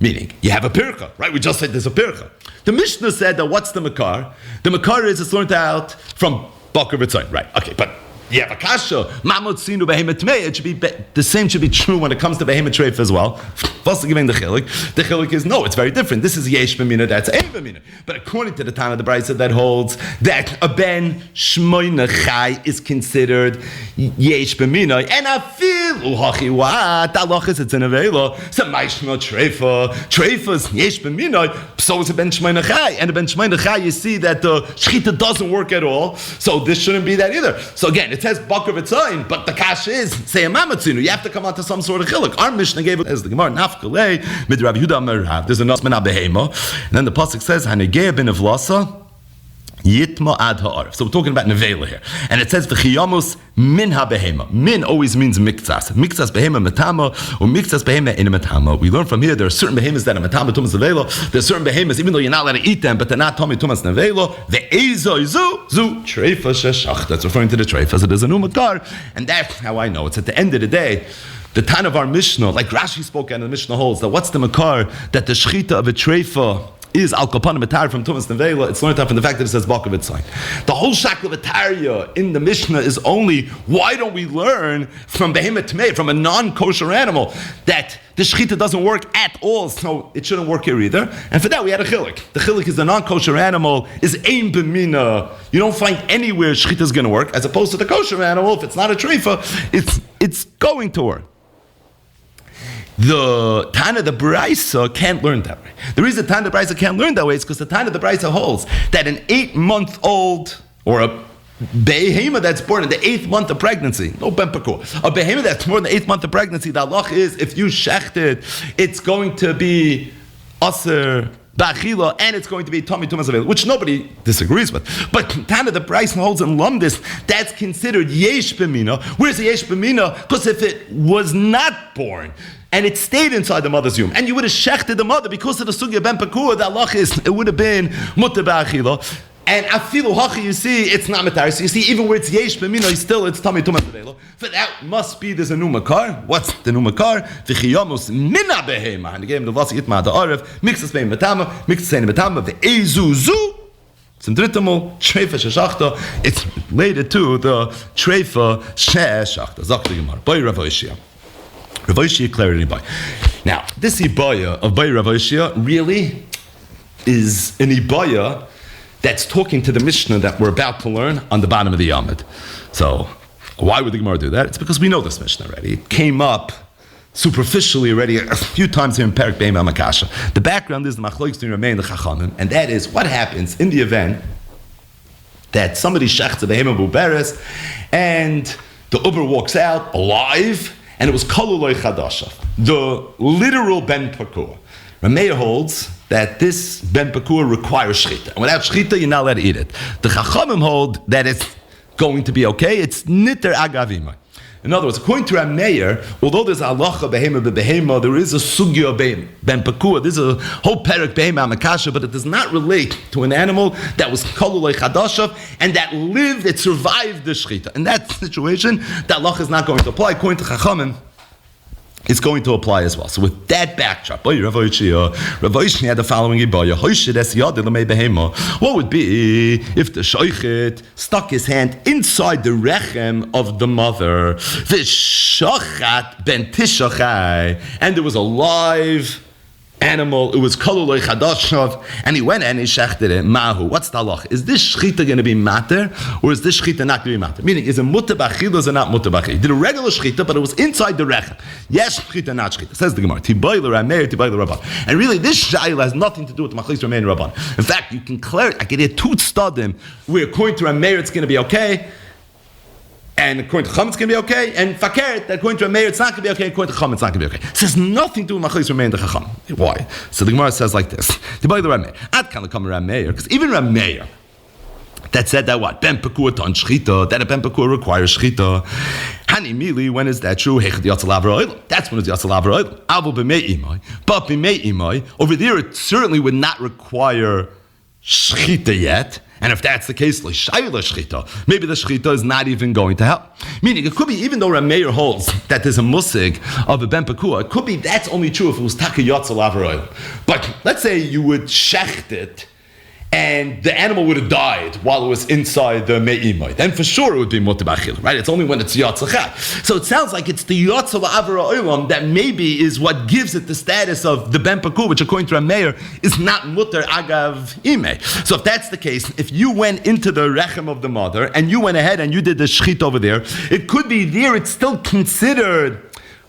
Meaning, you have a pircha, right? We just said there's a pircha. The Mishnah said that what's the makar? The makar is it's learned out from Bakar V'Tzayin, right? Okay, but you have a kasha, mamot sinu behemoth tmei. It should be the same should be true when it comes to behemoth treif as well. First, giving the chilik. The chilik is no, it's very different. This is yesh b'mina, that's ein b'mina. But according to the Tana, the Brisa that holds that a ben shmoyna chai is considered yesh b'mina, and afilu hachi what halachas it's an avela. So ma'ishma treifa's yesh b'mina. So is a ben shmoyna chai, and a ben shmoyna chai. You see that the shchita doesn't work at all. So this shouldn't be that either. So again, it says Bakar V'Tzayin, but the kash is say a mamatzinu. You have to come out to some sort of chiluk. Our Mishnah gave it as the Gemara nafkalei mid Rav Yehuda Merav. There's a nasman abehema, and then the pasuk says Hanegeh ben Avlasa Yitma ad ha'arif. So we're talking about nevela here. And it says, v'chiyamus min ha-behema. Min always means miktsas. Miktsas behema metama, or miktsas behema in a metama. We learn from here, there are certain behemas that are metama tumas nevela. There are certain behemas, even though you're not allowed to eat them, but they're not tummy tumas nevela. Ve'ezo zu treifa sheshach. That's referring to the treifa. So there's a new makar. And that's how I know. It's at the end of the day, the time of our Mishnah, like Rashi spoke and the Mishnah holds, that what's the makar? That the shechita of a treifa is al kapanim atar from Tumas Nevela. It's learned out from the fact that it says Bakovit sign. The whole shackle of Ataria in the Mishnah is only, why don't we learn from Behemoth Tmei, from a non-kosher animal, that the shechita doesn't work at all, so it shouldn't work here either. And for that we had a chilik. The chilik is the non-kosher animal, is aim b'mina. You don't find anywhere shechita is going to work, as opposed to the kosher animal, if it's not a treifa, it's going to work. The Tana the Braisa can't learn that way. The reason Tana the Braisa can't learn that way is because the Tana the Braisa holds that an 8-month-old or a behema that's born in the 8th month of pregnancy, no ben pakur, a behema that's born in the 8th month of pregnancy, the halach is if you shecht it, it's going to be aser ba'achila, and it's going to be tummy tumas available, which nobody disagrees with. But Tana the Braisa holds in Lumdis, that's considered yesh b'mina. Where's the yesh b'mina? Because if it was not born, and it stayed inside the mother's womb, and you would have shechted the mother because of the sugya ben pakur, the halach is it would have been mutter ba'achila. And afilu hachi, you see, it's not matar. So you see, even where it's yesh b'mina, still it's tummy tumas avelo. For that must be there's a new makar. What's the new makar? V'chiyamus mina behema. And again, the vasi itma the arif mixes bein metama, mixes bein metama ve'ezuzu. Zum dritten Mal, treifa sheshachta. It's related to the treifa sheshachta. Zok the Gemara. By Rav Oshia. Rav Oshia clarity by. Now, this ibaya of by Rav Oshia really is an ibaya that's talking to the Mishnah that we're about to learn on the bottom of the Yamid. So, why would the Gemara do that? It's because we know this Mishnah already. It came up superficially already a few times here in Perek Be'ema Makasha. The background is the Machlokes between Rameh and the Chachamim, and that is what happens in the event that somebody shechts a behema buberes, and the Uber walks out alive, and it was Koluloi Chadasha, the literal Ben Pakur. Rameh holds that this Ben Pakur requires shchita. And without shchita, you're not allowed to eat it. The Chachamim hold that it's going to be okay. It's niter agavima. In other words, according to Rameh, although there's halacha behema bebehema, there is a sugya Ben Pakur. There's a whole perek behema makasha, but it does not relate to an animal that was kolulei chadashav and that lived, it survived the shchita. In that situation, that halacha is not going to apply. According to Chachamim, it's going to apply as well. So with that backdrop, Rav Oshia had the following ibaya. What would be if the shoichet stuck his hand inside the rechem of the mother, v'shachat ben tishachai, and there was a live animal, it was koluloi chadashav, and he went and he shechted it. Mahu, what's the halach? Is this shchita going to be matter, or is this shchita not going to be matter? Meaning, is it mutter b'achila or is it not mutter b'achila? He did a regular shchita, but it was inside the rechem. Yes, shchita, not shchita. Says the Gemara. Tiboy l'ramei, tiboy l'rabban. And really, this shayla has nothing to do with the machlokes Rameh and Rabban. In fact, you can clear it. I can hear two stadim where according to Rameh it's going to be okay, and according to Chum, it's going to be okay. And fakert, that according to Rameh, it's not going to be okay. According to Chum, it's not going to be okay. It says nothing to do with Machlokes Rameh and the Chacham. Why? So the Gemara says like this: the Rameh, Ad kan lekam Rameh, because even Rameh that said that what ben pakur ton shchita, that a ben pakur requires shchita. Hani mili, when is that true? Hechad yatzal avra oil. That's when it's yatzal avra oil. Avu b'mei imai, but b'mei imai. Over there, it certainly would not require shchita yet. And if that's the case, maybe the shchita is not even going to help. Meaning, it could be, even though Rameh holds that there's a musig of a ben pakua, it could be that's only true if it was taka yotzal avroil. But let's say you would shecht it, and the animal would have died while it was inside the me'imai. Then for sure it would be mutar b'achila, right? It's only when it's yatzachah. So it sounds like it's the yatzal avra oilam that maybe is what gives it the status of the ben pakur, which according to Rameh is not mutar agav imei. So if that's the case, if you went into the rechem of the mother and you went ahead and you did the shchit over there, it could be there it's still considered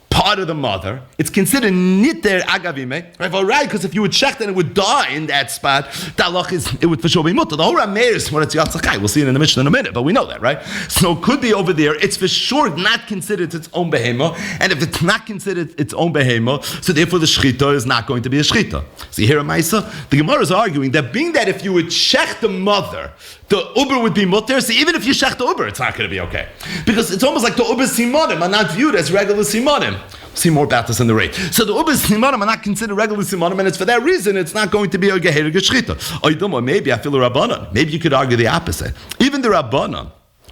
part of the mother. It's considered niter agavime, right? Because if you would check, then it would die in that spot. The halach is it would for sure be mutter. The whole Rameh is when it's yatzachai. We'll see it in the Mishnah in a minute, but we know that, right? So it could be over there. It's for sure not considered its own behema, and if it's not considered its own behema, so therefore the shchita is not going to be a shchita. See here, Maisa, the Gemara is arguing that being that if you would check the mother the uber would be mutter. So even if you shech the uber, it's not going to be okay. Because it's almost like the uber simonim are not viewed as regular simonim. See more about this in the rate. So the uber simonim are not considered regular simonim, and it's for that reason it's not going to be a geherig shchita. Or maybe I feel a rabbanon. Maybe you could argue the opposite. Even the rabbanon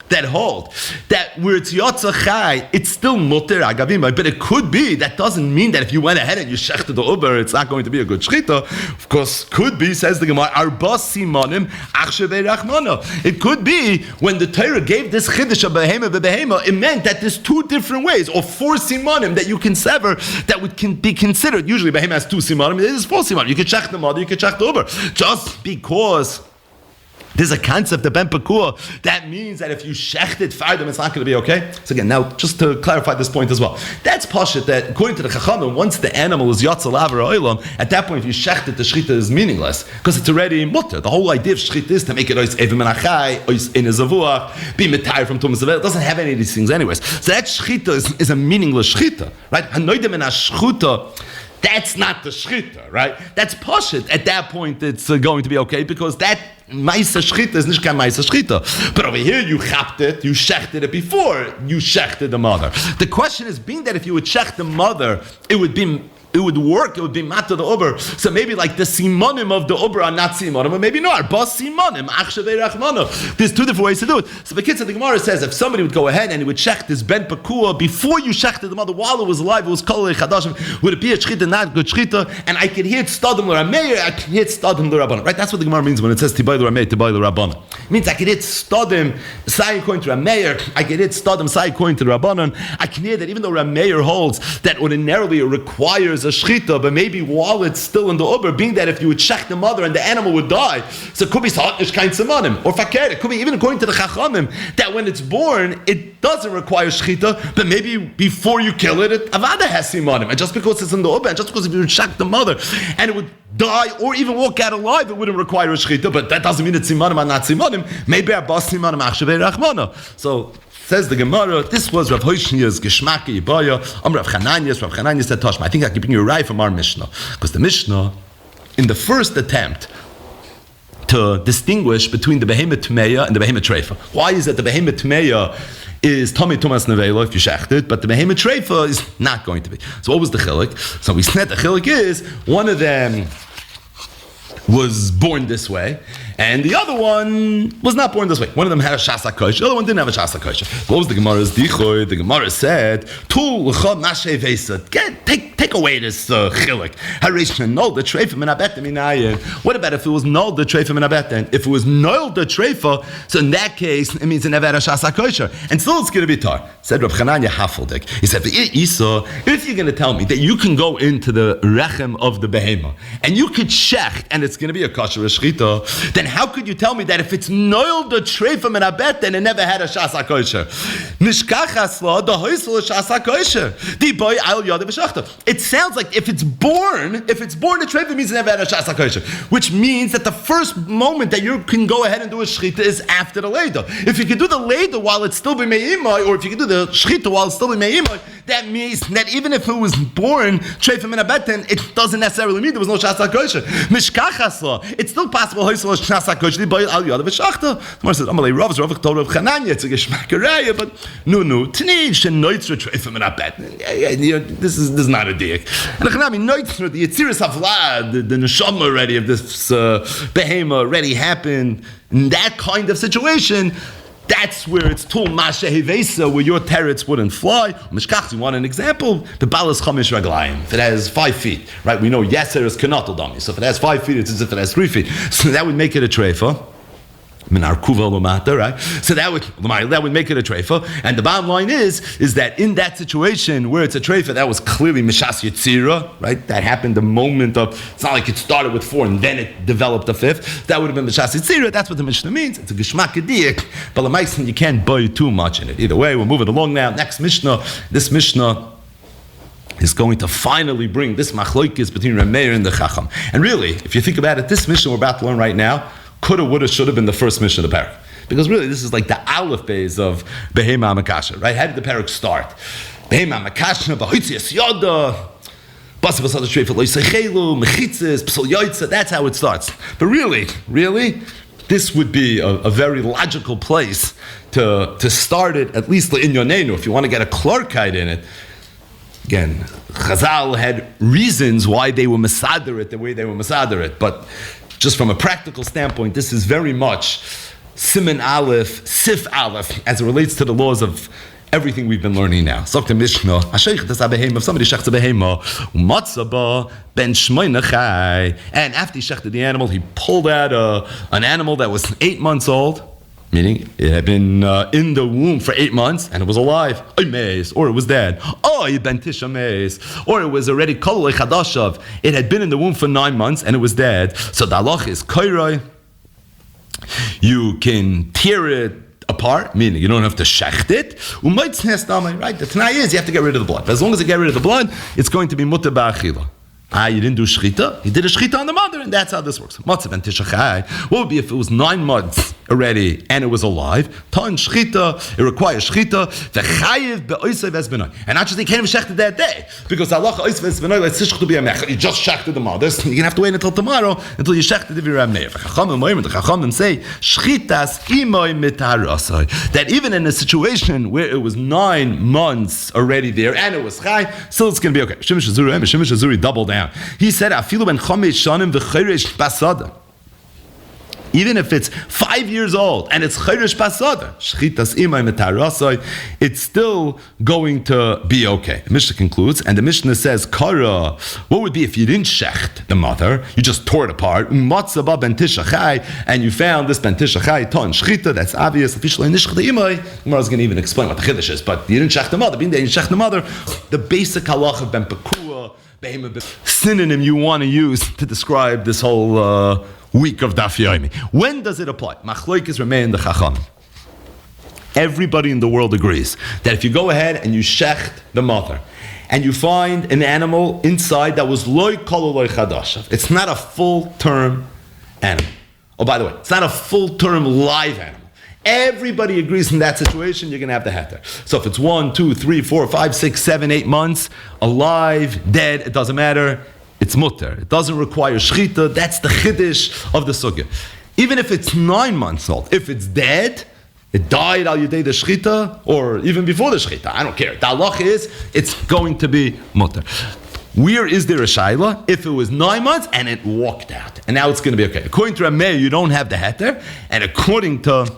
that hold that where it's yotza chai, it's still mutter agavim, but it could be, that doesn't mean that if you went ahead and you shechted the uber, it's not going to be a good shchita. Of course, could be, says the Gemara, arba simonim achshavei rachmana. It could be when the Torah gave this chiddush of behema bebehema, it meant that there's two different ways, or four simonim that you can sever that would be considered. Usually behema has two simonim, it is four simonim. You could shech the mother, you could shech the uber. Just because there's a concept of ben pakur, that means that if you shecht it fardim, it's not going to be okay. So again, now just to clarify this point as well, that's pashut that according to the Chachamim, once the animal is yotzel avar oilam, at that point if you shecht it, the shechita is meaningless because it's already mutter. The whole idea of shechita is to make it ois evim menachai, ois in a zavuach, be mitayr from tumas zavel. It doesn't have any of these things anyways. So that shechita is a meaningless shechita, right? Hanoidem en ashchuta. That's not the shchita, right? That's pashut. At that point, it's going to be okay because that ma'isa shchita is nicht kein ma'isa shchita. But over here, you chapped it, you shechted it before you shechted the mother. The question is, being that if you would shech the mother, it would work, it would be matter the uber. So maybe like the simonim of the uber are not simonim, or maybe no, are bas simonim, achshavei rachmana. There's two different ways to do it. So the kids of the Gemara says, if somebody would go ahead and he would shech this ben pakua before you shechted the mother, while it was alive, it was kolei chadashim, would it be a shchita, not good shchita? And I could hear it stadim l'rameir, I could hear it stadim l'rabbanan. Right? That's what the Gemara means when it says tibay l'rameir, tibay l'rabbanan. It means I could hit stadim, sai according to Rameir, I could hit stadim, sai according to the rabbanan. I can hear that even though Rameir holds that ordinarily it requires a shchita, but maybe while it's still in the uber, being that if you would shech the mother and the animal would die, so it could be sa'atnish kain simonim, or fakir, it could be even according to the chachamim, that when it's born, it doesn't require shchita, but maybe before you kill it, it avada has simonim, and just because it's in the uber, and just because if you would shech the mother, and it would die, or even walk out alive, it wouldn't require a shchita, but that doesn't mean it's simonim or not simonim, maybe our boss simonim achshavei rachmana. So, says the Gemara, this was Rav Hoshniya's Geschmacke Yibaya. Rav Chananya said, Toshma, I think I can bring you right from our Mishnah. Because the Mishnah, in the first attempt to distinguish between the Behemoth Tmeya and the Behemoth Treifa. Why is it the Behemoth Tmeya is Tomei Tumas Nevela if you shecht it, but the Behemoth Treifa is not going to be. So what was the chilik? So we said the chilik is, one of them was born this way, and the other one was not born this way. One of them had a shasa kosh, the other one didn't have a shasa kosh. What was the Gemara's dichoy? The Gemara said, "Tul l'cha mashe vesa." Take away this chilik. Harish nol the treifa min abetem inayin. What about if it was nol the treifa min abetem? If it was nol the treifa, so in that case it means it never had a shasa kosher, and still it's going to be tar. Said Rav Chananya Hafeldik. He said, "Isa, if you're going to tell me that you can go into the rechem of the behema and you could shecht and it's going to be a kosher shchita, then how could you tell me that if it's noil the treifim and abet, then it never had a shasa kosher? Nishkachasla the hoisel shasa kosher. The boy al yada v'shachta. It sounds like if it's born the treifim means it never had a shasa kosher, which means that the first moment that you can go ahead and do a shchita is after the leda. If you can do the leda while it's still b'meimai, or if you can do the shchita while it's still b'meimai, that means that even if it was born treifim and abet, then it doesn't necessarily mean there was no shasa kosher. Mishkachasla. It's still possible. But no, says Amalei Rav told Rav Chananya it's a geschmackeraya, but no, this is not a dick. And the Yetziras Havlad, the neshama already of this behema already happened in that kind of situation. That's where it's tul mashe hevesa, where your teretz wouldn't fly. Mishkach, you want an example? The balas chamish raglayim. If it has 5 feet, right? We know yeser is kanatal dami. So if it has 5 feet, it's as if it has 3 feet. So that would make it a treifa. Minar kuva l'mata, right? So that would make it a treifa. And the bottom line is that in that situation where it's a treifa, that was clearly mishas yitzira, right? That happened the moment of. It's not like it started with 4 and then it developed a 5th. That would have been mishas yitzira. That's what the Mishnah means. It's a geshmak diak, but l'maisen you can't buy too much in it. Either way, we're moving along now. Next Mishnah. This Mishnah is going to finally bring this machloikis between Rameir and the Chacham. And really, if you think about it, this Mishnah we're about to learn right now coulda, woulda, should have been the first Mishnah of the parak. Because really, this is like the aleph base of Behema Makasha, right? How did the parak start? Behema Makasha, Bahitzias Yoda, Basa Basada Shreifat Loisechelu, Mechitzis, Psal Yoitza, that's how it starts. But really, this would be a very logical place to start it, at least in Yonenu, if you want to get a Clarkite in it. Again, Chazal had reasons why they were Masader it the way they were Masader it, but just from a practical standpoint, this is very much Siman Aleph, Sif Aleph, as it relates to the laws of everything we've been learning now. Sagt Mishnah, if somebody shechts a behema, umatzaba ben shmoyne chai, and after he shechted the animal, he pulled out an animal that was 8 months old, meaning it had been in the womb for 8 months and it was alive, or it was dead, or it was already kol chadashav, it had been in the womb for 9 months and it was dead. So the halach is koiroi, you can tear it apart, meaning you don't have to shecht it. Right? The Tanai is you have to get rid of the blood. But as long as you get rid of the blood, it's going to be mutter ba'achila. You didn't do shchita. You did a shchita on the mother, and that's how this works. Matzav and tishachai. What would be if it was 9 months already and it was alive? Tan shchita. It requires shchita. V'chayiv be'oisav esbenoi. And not just they can't even shecht it that day because Allah oisav esbenoi let's shchita be a mech. You just shechted the mother. You're gonna have to wait until tomorrow until you shechted the viram neir. The Chachamim say shchitas imoi mitarasai. That even in a situation where it was 9 months already there and it was chai, still it's gonna be okay. Shimish Azuri doubled down. He said, "Afilu ben chamesh shanim v'chayrish basada." Even if it's 5 years old and it's chayrish basada, shchitas imay metarasai, it's still going to be okay. The Mishnah concludes, and the Mishnah says, "Kara, what would be if you didn't shecht the mother? You just tore it apart. Umatzaba ben tishachai, and you found this ben tishachai ton shchita. That's obvious. Officially, nishchita imay. Gemara is going to even explain what the chiddush is, but you didn't shecht the mother. Being that you shecht the mother, the basic halacha of ben pekua." Synonym you want to use to describe this whole week of Daf Yomi. When does it apply? Machloikis remain the Chacham. Everybody in the world agrees that if you go ahead and you shecht the mother and you find an animal inside that was loy kol loy chadashav, it's not a full-term animal. Oh, by the way, it's not a full-term live animal. Everybody agrees in that situation, you're going to have the heter. So if it's 1, 2, 3, 4, 5, 6, 7, 8 months, alive, dead, it doesn't matter, it's mutter. It doesn't require shchita, that's the chiddush of the sugya. Even if it's 9 months old, if it's dead, it died al yudei the shchita, or even before the shchita, I don't care. The halach is, it's going to be mutter. Where is there a shaila? If it was 9 months and it walked out, and now it's going to be okay. According to Rameh, you don't have the heter, and according to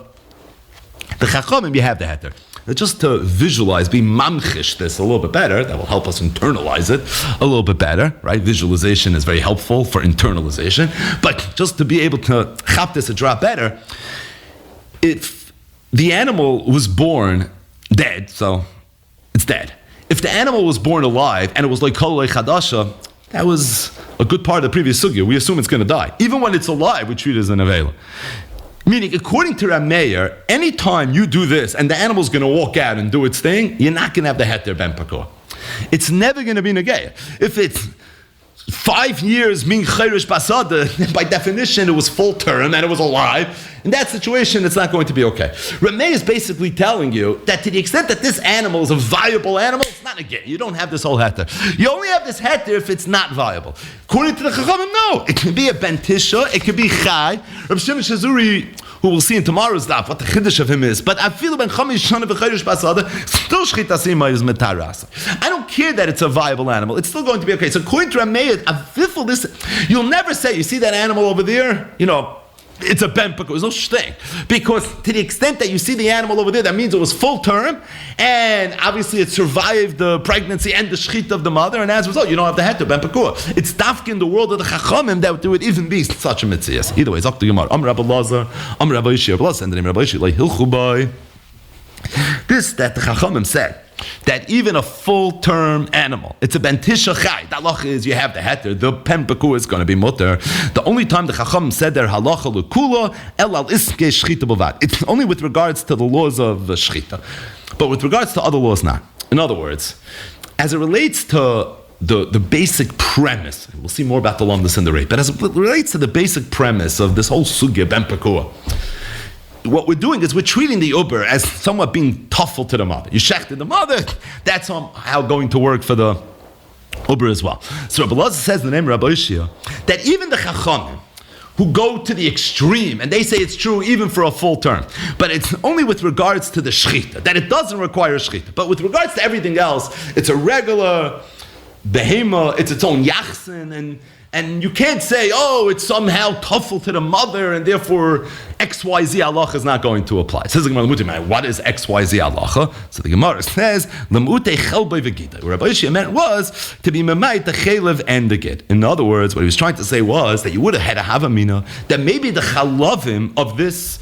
the Chachamim, you have the heter. Now just to visualize, be mamchish this a little bit better, that will help us internalize it a little bit better, right? Visualization is very helpful for internalization. But just to be able to chap this a drop better, if the animal was born dead, so it's dead. If the animal was born alive and it was like kolei chadasha, that was a good part of the previous sugya. We assume it's going to die. Even when it's alive, we treat it as an avela. Meaning, according to Rav Meir, anytime you do this and the animal's going to walk out and do its thing, you're not going to have the heter ben pakor. It's never going to be negaya. If it's 5 years mean chayrish basada, by definition it was full term and it was alive. In that situation, it's not going to be okay. Rameh is basically telling you that to the extent that this animal is a viable animal, it's not a gay. You don't have this whole heter. You only have this heter if it's not viable. According to the Chachamim, no. It can be a bentisha, it could be chai. Rav Shimon Shazuri, who we'll see in tomorrow's daf what the chiddush of him is, but I feel ben chamish shana v'chayrish basada, still shchitasima is metaras. I don't care that it's a viable animal. It's still going to be okay. So according to Rameh, you'll never say, you see that animal over there? You know, it's a ben pakor. There's no shting. Because to the extent that you see the animal over there, that means it was full term, and obviously it survived the pregnancy and the shchit of the mother, and as a result, you don't have the heter ben pakor. It's dafka in the world of the chachamim that there would even be such a mitzvah. Either way, it's up to Gemara. Am Rabbi Lazar, Am Rabbi Yishia, Rabbi and the name Rabbi Yishia, like hilchu bay. This that the chachamim said, that even a full-term animal, it's a bentisha chai. The halacha is you have the heter. The pen peku is going to be mutter. The only time the chacham said their halacha lekula el al iske shchita b'vad. It's only with regards to the laws of shchita, but with regards to other laws, not. In other words, as it relates to the basic premise, we'll see more about the lumdus in the rate, but as it relates to the basic premise of this whole sugya ben peku, what we're doing is we're treating the uber as somewhat being tuffle to the mother. You shechted the mother, that's how going to work for the uber as well. So Rabbi Lazar says in the name of Rabbi Yishia that even the chachamim, who go to the extreme, and they say it's true even for a full term. But it's only with regards to the shechita, that it doesn't require shechita. But with regards to everything else, it's a regular behema, it's its own yachsin, and you can't say, oh, it's somehow tuffle to the mother, and therefore XYZ halacha is not going to apply. Says the Gemara, what is XYZ halacha? So the Gemara says, Lemute chelbei v'gida. What Rabbi Yishia meant was to be memayit the chelev and the gid. In other words, what he was trying to say was that you would have had a havamina, that maybe the chalavim of this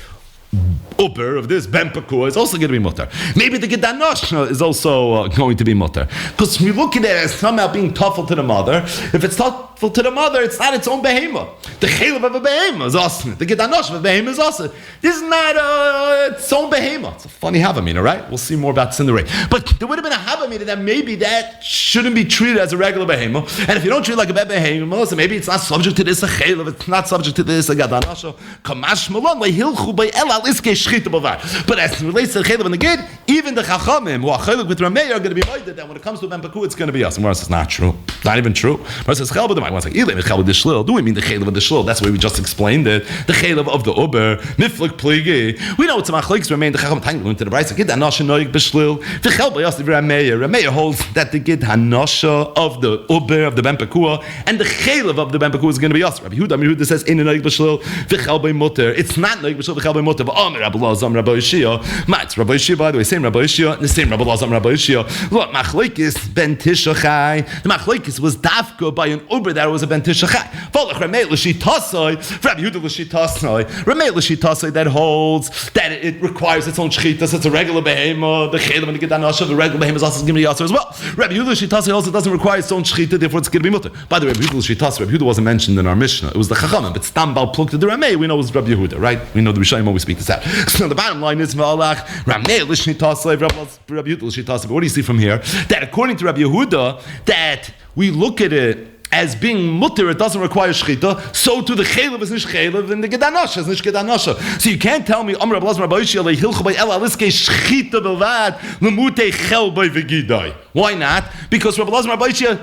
Uber of this Ben Pakua is also going to be mutter. Maybe the Gedanosh is also going to be mutter. Because we look at it as somehow being tuffle to the mother. If it's tuffle to the mother, it's not its own behema. The chelev of a behema is awesome. The Gedanosh of a behema is awesome. This is not its own behema. It's a funny havamina, right? We'll see more about Cinderella. But there would have been a havamina that maybe that shouldn't be treated as a regular behema. And if you don't treat it like a behema, so maybe it's not subject to this a chelev, it's not subject to this a Gedanosh. Kamash malon lehilchu by ela liske. But as it relates to the chelev and the gid, even the chachamim who are chelev with Rameh are going to be moided that when it comes to Ben Paku, it's going to be us. And Mara says not true, not even true. Mara says chelev the mic. Like chelev the shlil. Do we mean the chelev of the shlil? That's the way we just explained it. The chelev of the uber miflik pligi. We know it's a machlokes remain the chacham tiny going to the brayso gid hanosha noig b'shlil. The chelev by us the Rameh. Rameh holds that the gid hanosha of the uber of the Ben Paku and the chelev of the Ben Paku is going to be us. Rabbi Yehuda says in noig b'shlil. The chelev by mutter. It's not noig b'shlil. The chelev by mutter. But Rabbi Lazam, Rabbi Yishia. Matz, Rabbi Yishia, by the way, same Rabbi Yishia, the same Rabbi Lazam, Rabbi Yishia. Look, Machlekes ben Tishachai. The Machlekes was dafka by an uber that was a ben Tishachai. Volach Rameh l'shitasoi, Rabbi Yehuda l'shitasoi. Rameh l'shitasoi that holds that it requires its own shchitas. It's a regular behema. The chelev and the gedanasha, the regular behema is also going to be yasser as well. Rabbi Yehuda l'shitasoi also doesn't require its own shchita, therefore it's going to be mutter. By the way, Rabbi Yehuda l'shitasoi, Rabbi Yehuda wasn't mentioned in our Mishnah. It was the Chachamim, but Stambal plugged to the Rameh. We know it was Rabbi Yehuda, right? We know the Rishayim always speak this out. So the bottom line is V'alach Ramnei l'shnitasei Rabbi Yehuda l'shnitasei. But what do you see from here? That according to Rabbi Yehuda, that we look at it as being mutter, it doesn't require shchita. So to the chelev is nish chelev and the gedanosha is nish gedanosha. So you can't tell me Amar Rabbi Rabbi Yishia lehilchu by ela liskei shchita belvad lemutei chel by v'gidai. Why not? Because Rabbi Rabbi Yishia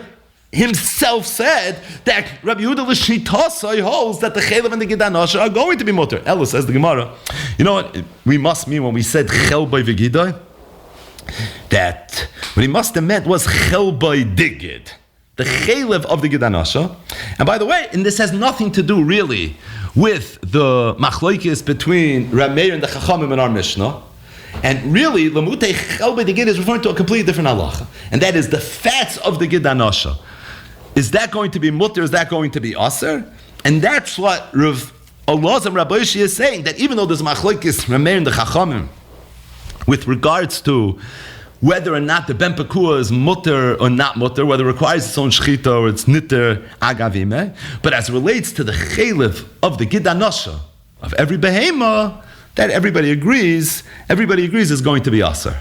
himself said that Rabbi Yehuda l'shnitasai holds that the chelev and the gedanosha are going to be mutter. Ella says the Gemara. You know what we must mean when we said chel by v'gidai? That what he must have meant was chel by digid, the chelev of the gedanosha. And by the way, and this has nothing to do really with the machlokes between Rameh and the Chachamim in our Mishnah. And really, lemutei chel by digid is referring to a completely different halacha, and that is the fats of the gedanosha. Is that going to be mutter? Is that going to be aser? And that's what Rav Elazar Rabbi Yishia is saying, that even though there's machlokes Rameh and the Chachamim with regards to whether or not the Ben Pakua is mutter or not mutter, whether it requires its own shchita or it's nitter agavime, but as it relates to the chelev of the gedanosha of every behema, that everybody agrees is going to be aser.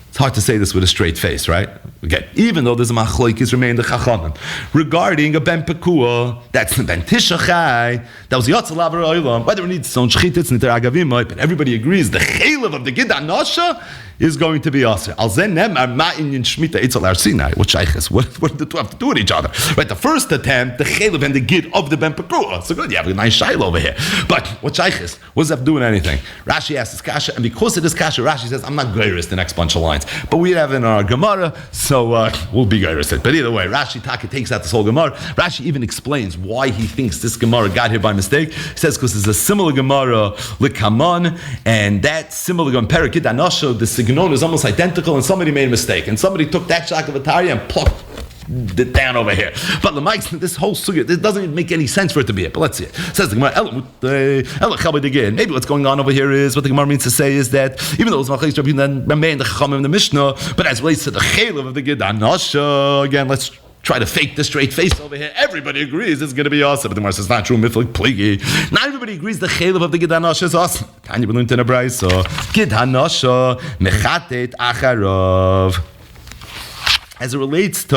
It's hard to say this with a straight face, right? Okay, even though there's a machlokes remain the chachamim regarding a ben pekua, that's the ben tishachai, that was yotzel lavar oilam, whether it needs its own shchititz niter agavim, but everybody agrees the chelev of the gedanosha is going to be aser. Al zen nemar ma'in yin shmita itzel ar sinai. What shayches? What do the two have to do with each other? Right, the first attempt, the chelev and the gid of the ben pekua. So good, you have a nice shayla over here. But what shayches? What does that have to do with anything? Rashi asks this kasha, and because of this kasha, Rashi says, I'm not greirist the next bunch of lines. But we have in our Gemara, so we'll be greirist. But either way, Rashi Taka takes out this whole Gemara. Rashi even explains why he thinks this Gemara got here by mistake. He says because there's a similar Gemara Likaman, and that similar Gemara Perakid Anosho, the Signon is almost identical, and somebody made a mistake, and somebody took that Shakavatari and plucked it down over here. But the mics, this whole sugya, it doesn't even make any sense for it to be it. But let's see it. It says the Gemara, maybe what's going on over here is, what the Gemara means to say is that, even though it's Machlekes Rabbi Yehuda and Rameh and the Chachamim in the Mishnah, but as it relates to the chelev of the gedanosha, again, let's try to fake the straight face over here. Everybody agrees it's going to be awesome. But the Gemara says, not true, miflik pligi. Not everybody agrees the chelev of the gedanosha is awesome. Can you believe in a brayso? Gedanosha mechatet acharov. As it relates to,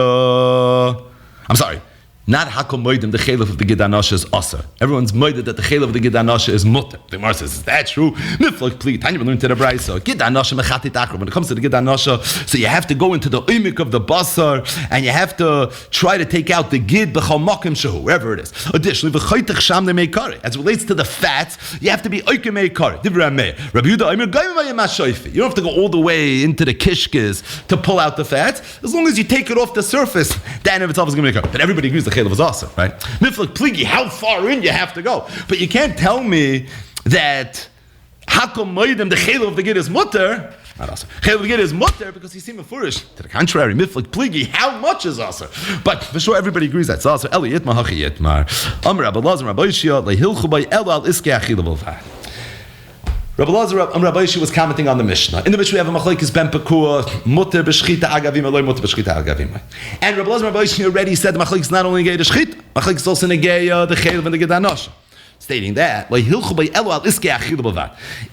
Not hakom moedim, the chaylev of the gid anasha is aser. Everyone's moeded that the chaylev of the gid anasha is mutter. The Gemara says, is that true? Miflok pli, Tanya learned to the brayso. Gid anasha mechatit akra. When it comes to the gid anasha, so you have to go into the imik of the basar, and you have to try to take out the gid b'chal makim shehu, wherever it is. Additionally, v'chaytach sham the meikari. As it relates to the fats, you have to be oike meikari. Divrei Meir. Rabbi Yehuda, Omer goyim v'yemash. You don't have to go all the way into the kishkes to pull out the fat. As long as you take it off the surface, that in itself is going to make it. But everybody agrees the chaylev is awesome, right? Miflik pligi, how far in you have to go. But you can't tell me that hakom moedim, the chaylev of the gid is mutter. Not awesome. Chaylev of the gid is mutter because he's seen mefurish. To the contrary, miflik pligi, how much is awesome? But for sure, everybody agrees that's awesome. Eli yitmar hachi yitmar. Amr Rabbi Lazar Rabbi Yishia lehilchu by el al iskei achilav alvad. Rabbi Lazar Rabbi Yishia was commenting on the Mishnah. In the Mishnah, we have a machlokes ben pekua, mutter b'shchita agavim, loy mutter b'shchita agavim. And Rabbi Lazar Rabbi Yishia already said the machlokes not only negay the shchita, machlokes also negay the chaylev and the gid anasha. Stating that,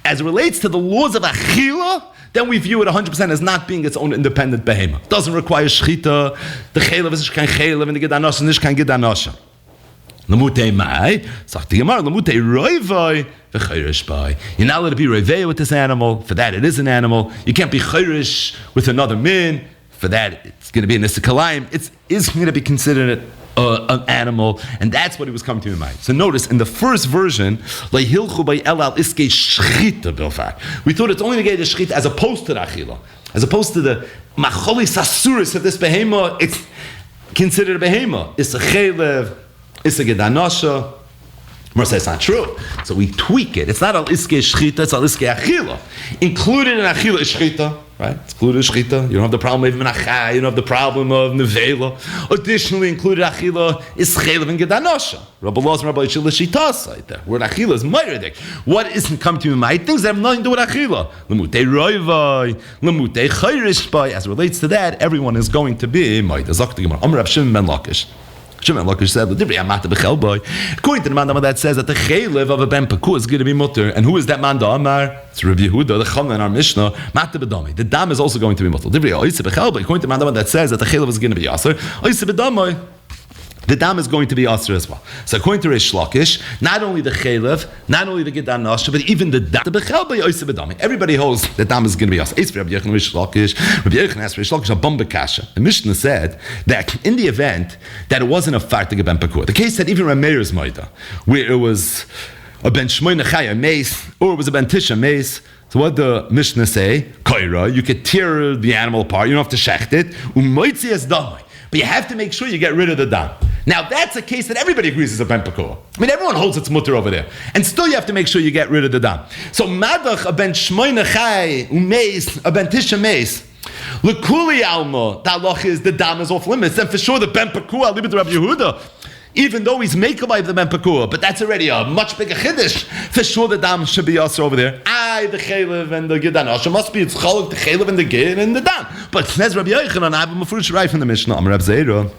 as it relates to the laws of achila, then we view it 100% as not being its own independent behemoth. Doesn't require shchita, the chaylev is kein chaylev and the gid anasha is kein gid anasha. Lamutei mai, sagt the Gemara, lamutei roivoi v'chayrish bai. You're not allowed to be roivei with this animal. For that, it is an animal. You can't be chayrish with another min. For that, it's going to be an isakalayim. It is going to be considered an animal, and that's what he was coming to in mind. So notice, in the first version, leihilchu by el al iskei shchita bilfar. We thought it's only to get the shchita as opposed to the achila. As opposed to the macholis asuris of this behemoth, it's considered a behemoth. It's a chaylev. It's a gid anasha. Gemara says it's not true. So we tweak it. It's not al iskei shchita, it's al iskei achila. Included in achila is shchita, right? It's included in shchita. You don't have the problem of menachai, you don't have the problem of nevela. Additionally, included achila is chaylev and gid anasha. Rabbi Lazar Rabbi Yishia l'shitas right there. Word achila is ma'iradik. What isn't coming to your mind? Things that have nothing to do with achila. Lemutei roivai, lemutei chayrish bai. As it relates to that, everyone is going to be ma'id. Azak the Gemara. Amar Rav Shimon ben Lakish. Shimon Lakish said, according to the man that says that the chaylev of a ben peku is going to be mutter, and who is that man? Amar? It's Rabbi Yehuda, the Chulin in our Mishnah. Mata b'dami. The dam is also going to be mutter. According to the man that says that the chaylev is going to be aser, the dam is going to be aser as well. So according to Reish Lakish, not only the chaylev, not only the gid anasha, but even the dam. Everybody holds the dam is going to be aser. Rabbi Yochanan Reish Lakish. Rabbi Yochanan asked Reish Lakish a bomba kasha. The Mishnah said that in the event that it wasn't a fartig ben pekur, the case that even Rameir's maida, where it was a ben shmoy nechaya mace, or it was a ben tisha mace. So what the Mishnah say? Kaira, you could tear the animal apart. You don't have to shecht it. Umoitzi es damai. But you have to make sure you get rid of the dam. Now that's a case that everybody agrees is a ben pekur. I mean, everyone holds its mutter over there, and still you have to make sure you get rid of the dam. So madach a ben shmoy nechai umeis a ben tisha meis. Lekuli alma, the halach is the dam is off limits, and for sure the ben pekur, I'll leave it to Rabbi Yehuda. Even though he's making by the ben pekur, but that's already a much bigger chiddush. For sure the dam should be also over there. The chaylev and the gid anasha must be it's chaluk the chaylev and the gid and the dam. But says Rabbi Yochanan, I have a mafurish right from the Mishnah. Rabbi Zera.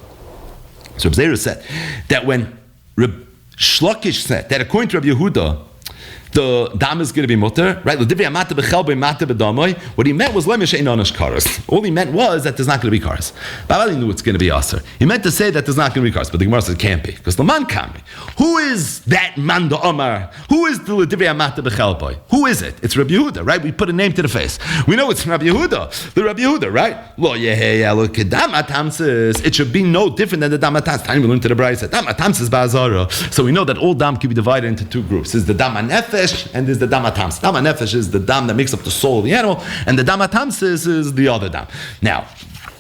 So Rabbi Zera said that when Rabbi Shlakish said that according to Rabbi Yehuda, the dam is going to be mutter, right? What he meant was karas. All he meant was that there's not going to be karas. Babali knew it's going to be aser. He meant to say that there's not going to be karas, but the Gemara says it can't be because the man can't be. Who is that man the Omar? Who is the L'divrei Amata b'chel boy? Who is it? It's Rabbi Yehuda, right? We put a name to the face. We know it's Rabbi Yehuda. The Rabbi Yehuda, right? Lo yeheya lo kedamatamsis. It should be no different than the damatamsis. Time we learned to the Brayse. Damatamsis ba'azara. So we know that all dam can be divided into two groups. There's the dam nefesh and there's the dam atamsis. Dam nefesh is the dam that makes up the soul of the animal, and the dam atamsis is the other dam. Now,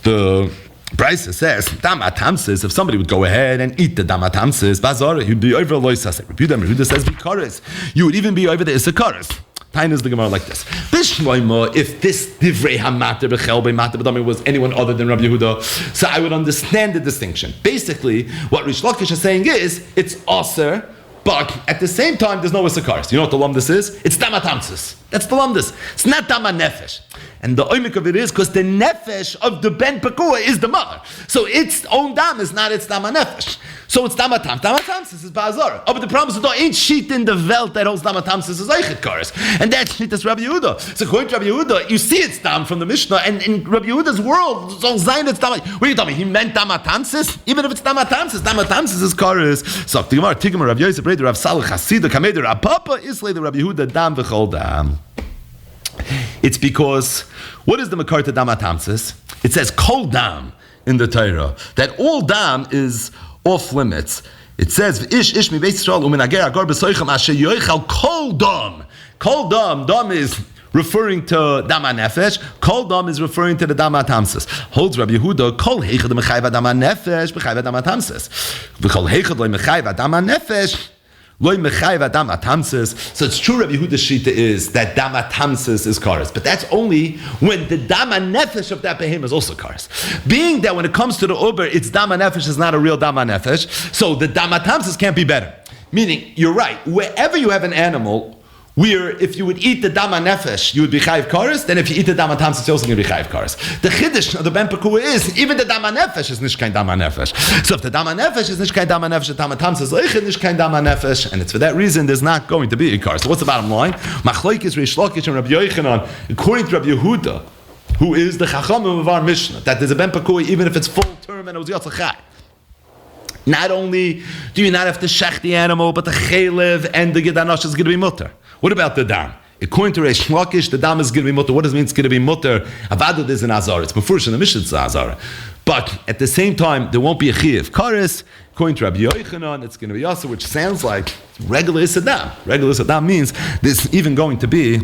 the Brayse says, dam atamsis, if somebody would go ahead and eat the dam atamsis, bazara, you'd be over loisas. Rebuda says bikaris. You would even be over the isakaris. Tainas the Gemara like this. Bishloima, if this divrei hamater b'chel b'mater b'dami was anyone other than Rabbi Yehuda, so I would understand the distinction. Basically, what Rish Lakish is saying is, it's aser But at the same time, there's no Isakaris. You know what the lumdus is? It's Dama Tamsis. That's the lumdus. It's not Dama Nefesh. And the oimik of it is because the nefesh of the ben pekua is the mother. So its own dam is not its dama nefesh. So it's dama tam. Dama tamsis is ba'azara. Oh, but the problem is there ain't sheet in the welt that holds dama tamsis is eichet kares. And that sheet is Rabbi Yehuda. So according to Rabbi Yehuda, you see it's dam from the Mishnah, and in Rabbi Yehuda's world, so zayin it's dama. What are you telling me? He meant dama tamsis? Even if it's dama tamsis is kares. So the Gemara, Tigma, Rabbi Yosef, Rav Salach, Hasidah, Kameder, Rav Papa, Islay, the Rabbi Yehuda, dam v'chol dam. It's because, what is the Makar to Dam Atamsis? It says Kol Dam in the Torah, that all Dam is off limits. It says, Ish mi Beis Yisrael u'minager agar b'soichem asher yoichal Kol Dam. Kol Dam, Dam is referring to Dama Nefesh. Kol Dam is referring to the Dama Tamsis. Holds Rabbi Yehuda, Kol Heichad Mechayva Dama Nefesh, B'chayva Dama Tamsis. V'chol Heichad Lo Mechayva Dama Nefesh, so it's true Rabbi Yehuda's shita is that dama tamsis is kares, but that's only when the dama nefesh of that behemoth is also kares. Being that when it comes to the uber, it's dama nefesh is not a real dama nefesh, so the dama tamsis can't be better. Meaning, you're right, wherever you have an animal, where if you would eat the dama nefesh, you would be chayiv kares, then if you eat the dama tamsis, you're also going to be chayiv kares. The chiddush of the ben pekua is, even the dama nefesh is nicht kein dama nefesh. So if the dama nefesh is nicht kein dama nefesh, the dama tamsis is nicht kein dama nefesh, and it's for that reason there's not going to be a kares. So what's the bottom line? Machlokes Reish Lakish and Rabbi Yochanan, according to Rabbi Yehuda, who is the chachamim of our Mishnah, that there's a ben pekua even if it's full term and it was yatzachai. Not only do you not have to shech the animal, but the chelev and the gedanosh is going to be mutter. What about the dam? According to Reish Lakish, the dam is going to be mutter. What does it mean it's going to be mutter? Avadud is an azar. It's mefurish in the Mishnah, it's an azar. But at the same time, there won't be a chiyuv kares. According to Rabbi Yochanan, it's going to be yasa, which sounds like regular isadam. Regular isadam means there's even going to be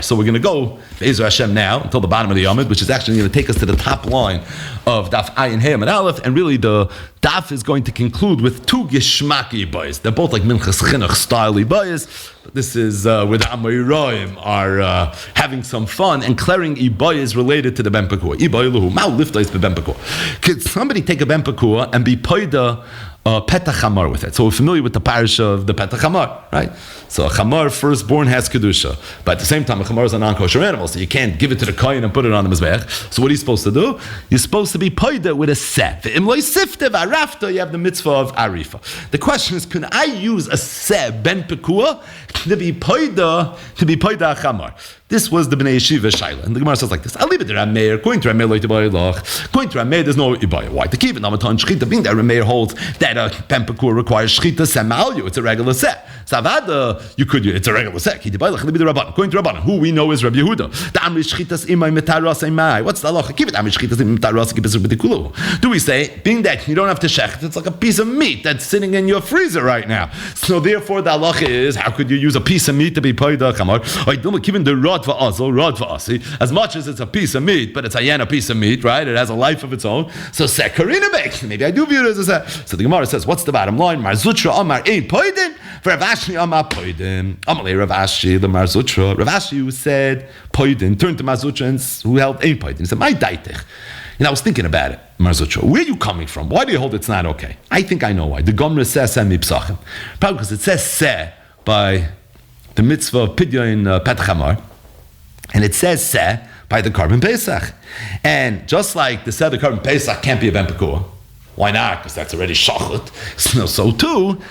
so we're going to go Be'ezer Hashem now until the bottom of the Yomid, which is actually going to take us to the top line of Daf Ayin Hey and Aleph, and really the Daf is going to conclude with two Geshmaki Ibayas. They're both like Minchas Chinuch style Ibayas, but this is where the Amoraim are having some fun and clearing Ibayas related to the Ben Pekua. Ibay Luhu, Ma'u Lifta is Ben Pekua. Could somebody take a Ben Pekua and be Paida Petach Chamar with it? So we're familiar with the parish of the Petach Chamar, right? So a Chamar firstborn has Kedusha, but at the same time a Chamar is a non-kosher animal, so you can't give it to the Kohen and put it on the Mizbech. So what are you supposed to do? You're supposed to be Paida with a seh. You have the mitzvah of Arifa. The question is, can I use a seh, Ben Pekua, to be Paida a Chamar? This was the Bnei Yeshiva Shaila. And the Gemara says like this: I'll leave it to Rameir. According to Rameir, there's no Ibaya. Why? To keep it, Namatan Shchita, being that Rameir holds that a Ben Pekua requires Shchita Semalyu. It's a regular set. Savada, you could use it's a regular set. According to Rabbanan, who we know is Rabbi Yehuda. The Amri Shchitas Imay Metaras Imay. What's the halacha? Keep it Amri Shchitas Imay Metaras Imay. Do we say, being that you don't have to shech, it's like a piece of meat that's sitting in your freezer right now. So therefore, the halacha is, how could you use a piece of meat to be Paida Chamar? Even the rod for asi, as much as it's a piece of meat, but it's a piece of meat, right? It has a life of its own. So sekarina bake. Maybe I do view it as a set. So the Gemara says, what's the bottom line? Mar Zutra Amar ein poidin, for Rav Ashi Amar poidin. Amalei Rav Ashi, the Mar Zutra. Rav Ashi who said poidin, turned to Mar Zutra and who held ein poidin. He said, my daitich. And I was thinking about it, Mar Zutra. Where are you coming from? Why do you hold it's not okay? I think I know why. The Gomra says seh mipsachim. Probably because it says seh by the mitzvah of Pidyon Petach Hamar. And it says seh by the Karban Pesach. And just like the seh the Karban Pesach can't be a Ben Pekua. Why not? Because that's already shachut. So too,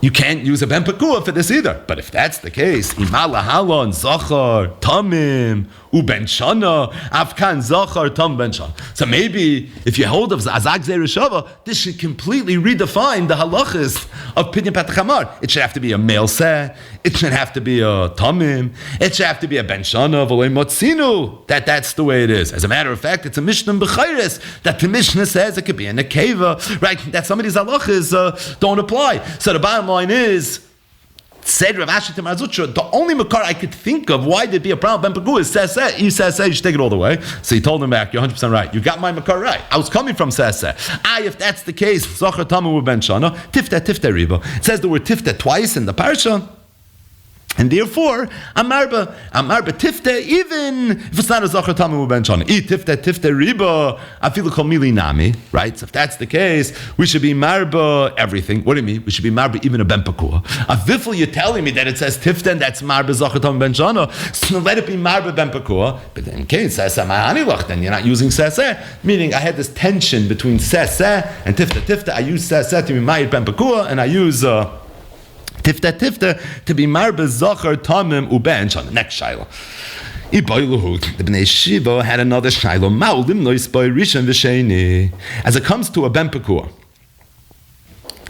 you can't use a Ben Pekua for this either. But if that's the case, Imala Halon, Zachar, Tamim, Uben Shana, Afkan Zachar, Tam Ben Shana. So maybe if you hold of Azag Zereshava, this should completely redefine the halachas of Pidyon Petach Hamar. It should have to be a male seh. It should have to be a Tamim. It should have to be a Ben Shana, V'lei Motzinu. That's the way it is. As a matter of fact, it's a Mishnah B'chayres that the Mishnah says it could be a Nekeva, right? That some of these halachas don't apply. So the bottom line is, said Rav Ashi to Mar Zutra, the only makar I could think of why there'd be a problem Ben Pekua is seh. He says you should take it all the way. So he told him back, you're 100% right. You got my makar right. I was coming from seh. If that's the case, Zachar Tamu Ben Shana, Tifta Riba. It says the word Tifta twice in the parsha. And therefore, Amarba Tifte, even if it's not a Zachar Tamim Ben Shana. Tifte Riba, Afilu Kol Mili Nami, right? So if that's the case, we should be Marba everything. What do you mean? We should be Marba even a Ben Pakua. Avifel, you're telling me that it says Tifte and that's Marba Zachar Tamim Ben Shana, so let it be Marba Ben Pakua. But in case Seseh Ma'anilach, then you're not using Seseh. Meaning I had this tension between Seseh and Tifte. I use Seseh to be Ma'ir Ben Pakua, and I use Tifta to be marbe zachar tamim uben shana. Next shaila. The Bnei Shiva had another shaila. Ma'ulim nois by rishon v'sheni. As it comes to a ben pekua,